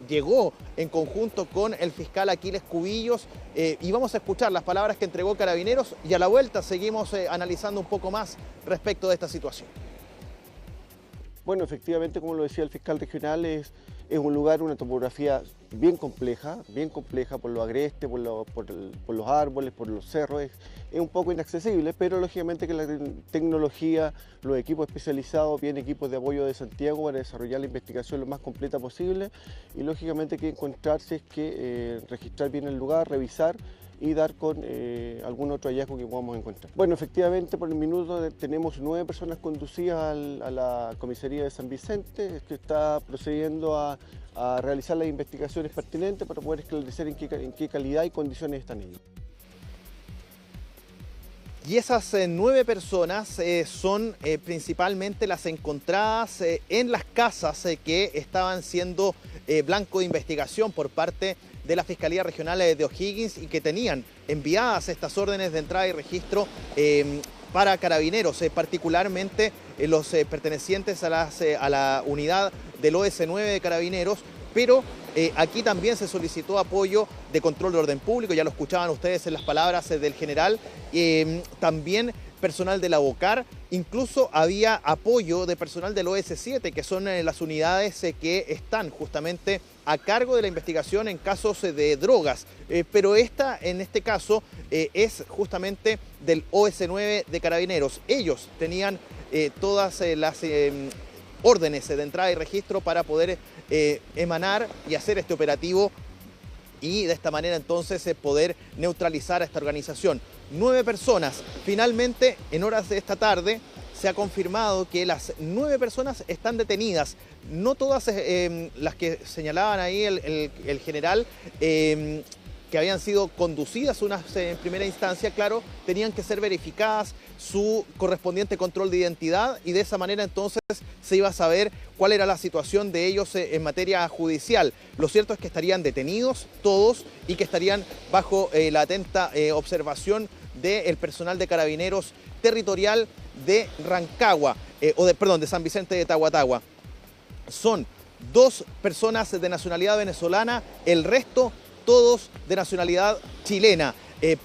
llegó en conjunto con el fiscal Aquiles Cubillos, y vamos a escuchar las palabras que entregó Carabineros y a la vuelta seguimos analizando un poco más respecto de esta situación. Bueno, efectivamente, como lo decía el fiscal regional, es un lugar, una topografía bien compleja por lo agreste, por los árboles, por los cerros. Es un poco inaccesible, pero lógicamente que la tecnología, los equipos especializados, bien equipos de apoyo de Santiago para desarrollar la investigación lo más completa posible, y lógicamente que encontrarse es que registrar bien el lugar, revisar y dar con algún otro hallazgo que podamos encontrar. Bueno, efectivamente, por el minuto tenemos 9 personas conducidas a la comisaría de San Vicente, que está procediendo a realizar las investigaciones pertinentes para poder esclarecer en qué calidad y condiciones están ellos. Y esas 9 personas son principalmente las encontradas en las casas que estaban siendo blanco de investigación por parte de la Fiscalía Regional de O'Higgins y que tenían enviadas estas órdenes de entrada y registro para Carabineros, particularmente los pertenecientes a la unidad del OS9 de Carabineros, pero aquí también se solicitó apoyo de control de orden público, ya lo escuchaban ustedes en las palabras del general, también personal de la BOCAR, incluso había apoyo de personal del OS7, que son las unidades que están justamente a cargo de la investigación en casos de drogas, pero esta en este caso es justamente del OS9 de Carabineros. Ellos tenían todas las órdenes de entrada y registro para poder emanar y hacer este operativo y de esta manera entonces poder neutralizar a esta organización. 9 personas. Finalmente, en horas de esta tarde, se ha confirmado que las 9 personas están detenidas. No todas las que señalaban ahí el general, que habían sido conducidas unas en primera instancia, claro, tenían que ser verificadas su correspondiente control de identidad y de esa manera entonces se iba a saber cuál era la situación de ellos en materia judicial. Lo cierto es que estarían detenidos todos y que estarían bajo la atenta observación del personal de Carabineros territorial de Rancagua, de San Vicente de Tahuatahua. Son 2 personas de nacionalidad venezolana, el resto todos de nacionalidad chilena.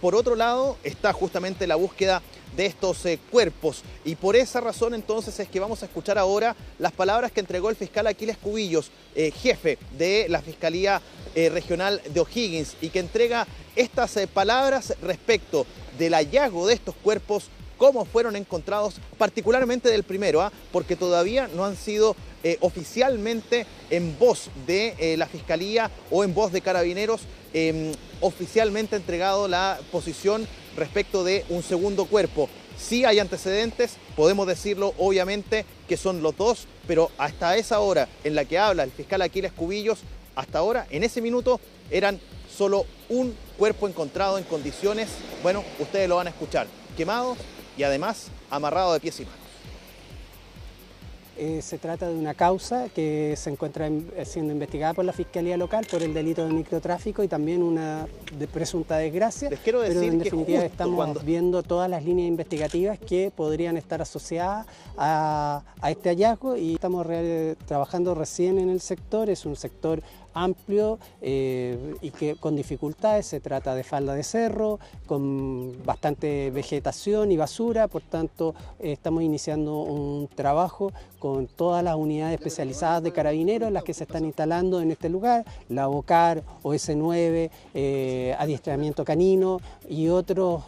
Por otro lado, está justamente la búsqueda de estos cuerpos y por esa razón entonces es que vamos a escuchar ahora las palabras que entregó el fiscal Aquiles Cubillos, jefe de la Fiscalía Regional de O'Higgins, y que entrega estas palabras respecto del hallazgo de estos cuerpos, cómo fueron encontrados, particularmente del primero, porque todavía no han sido oficialmente en voz de la Fiscalía o en voz de Carabineros oficialmente entregado la posición respecto de un segundo cuerpo. Sí hay antecedentes, podemos decirlo obviamente que son los 2, pero hasta esa hora en la que habla el fiscal Aquiles Cubillos, hasta ahora, en ese minuto, eran solo un cuerpo encontrado en condiciones, bueno, ustedes lo van a escuchar, quemados y además amarrado de pies y manos. se trata de una causa que se encuentra siendo investigada por la Fiscalía Local por el delito de microtráfico y también una presunta desgracia. Les quiero decir pero en que definitiva justo estamos viendo todas las líneas investigativas que podrían estar asociadas a este hallazgo y estamos trabajando recién en el sector. Es un sector amplio y que con dificultades, se trata de falda de cerro, con bastante vegetación y basura, por tanto estamos iniciando un trabajo con todas las unidades especializadas de carabineros, las que se están instalando en este lugar, la OCAR, OS9, adiestramiento canino y otras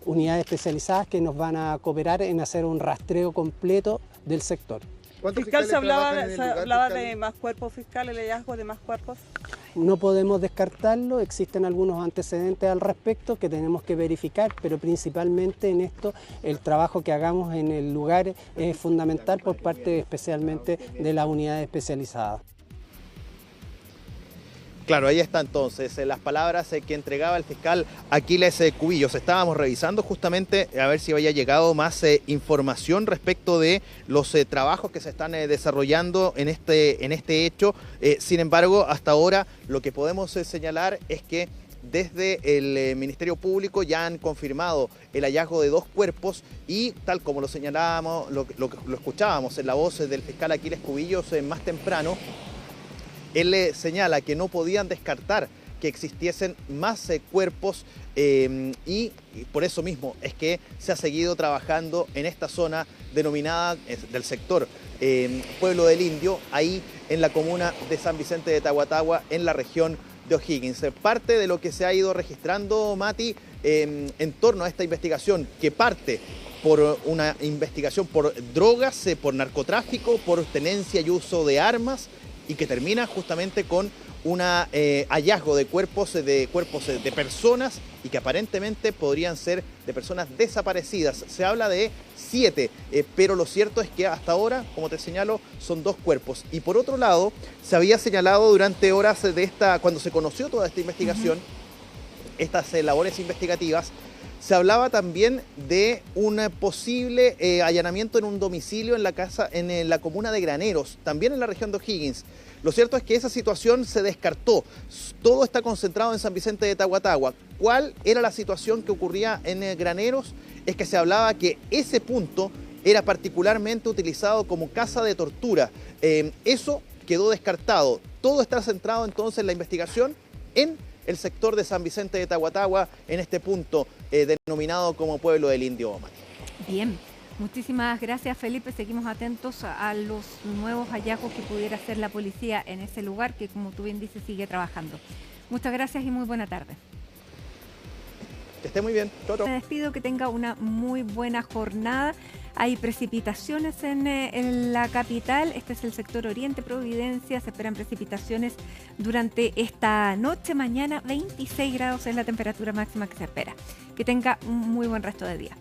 unidades especializadas que nos van a cooperar en hacer un rastreo completo del sector. Fiscal, ¿se hablaba de más cuerpos fiscales, el hallazgo de más cuerpos? No podemos descartarlo, existen algunos antecedentes al respecto que tenemos que verificar, pero principalmente en esto el trabajo que hagamos en el lugar es fundamental por parte especialmente de las unidades especializadas. Claro, ahí está entonces las palabras que entregaba el fiscal Aquiles Cubillos. Estábamos revisando justamente a ver si había llegado más información respecto de los trabajos que se están desarrollando en este hecho. Sin embargo, hasta ahora lo que podemos señalar es que desde el Ministerio Público ya han confirmado el hallazgo de 2 cuerpos y tal como lo señalábamos, lo escuchábamos en la voz del fiscal Aquiles Cubillos más temprano, él le señala que no podían descartar que existiesen más cuerpos y por eso mismo es que se ha seguido trabajando en esta zona denominada del sector Pueblo del Indio, ahí en la comuna de San Vicente de Tahuatahua, en la región de O'Higgins. Parte de lo que se ha ido registrando, Mati, en torno a esta investigación que parte por una investigación por drogas, por narcotráfico, por tenencia y uso de armas, y que termina justamente con un hallazgo de cuerpos de personas y que aparentemente podrían ser de personas desaparecidas. Se habla de 7, pero lo cierto es que hasta ahora, como te señalo, son 2 cuerpos. Y por otro lado, se había señalado durante horas cuando se conoció toda esta investigación, estas labores investigativas, se hablaba también de un posible allanamiento en un domicilio en la comuna de Graneros, también en la región de O'Higgins. Lo cierto es que esa situación se descartó. Todo está concentrado en San Vicente de Tahuatahua. ¿Cuál era la situación que ocurría en Graneros? Es que se hablaba que ese punto era particularmente utilizado como casa de tortura. Eso quedó descartado. Todo está centrado entonces en la investigación en el sector de San Vicente de Tahuatahua, en este punto denominado como Pueblo del Indio. Bien, muchísimas gracias, Felipe. Seguimos atentos a los nuevos hallazgos que pudiera hacer la policía en ese lugar que, como tú bien dices, sigue trabajando. Muchas gracias y muy buena tarde. Que esté muy bien. Chau, chau. Me despido, que tenga una muy buena jornada. Hay precipitaciones en la capital. Este es el sector Oriente Providencia. Se esperan precipitaciones durante esta noche. Mañana 26 grados es la temperatura máxima que se espera. Que tenga un muy buen resto de día.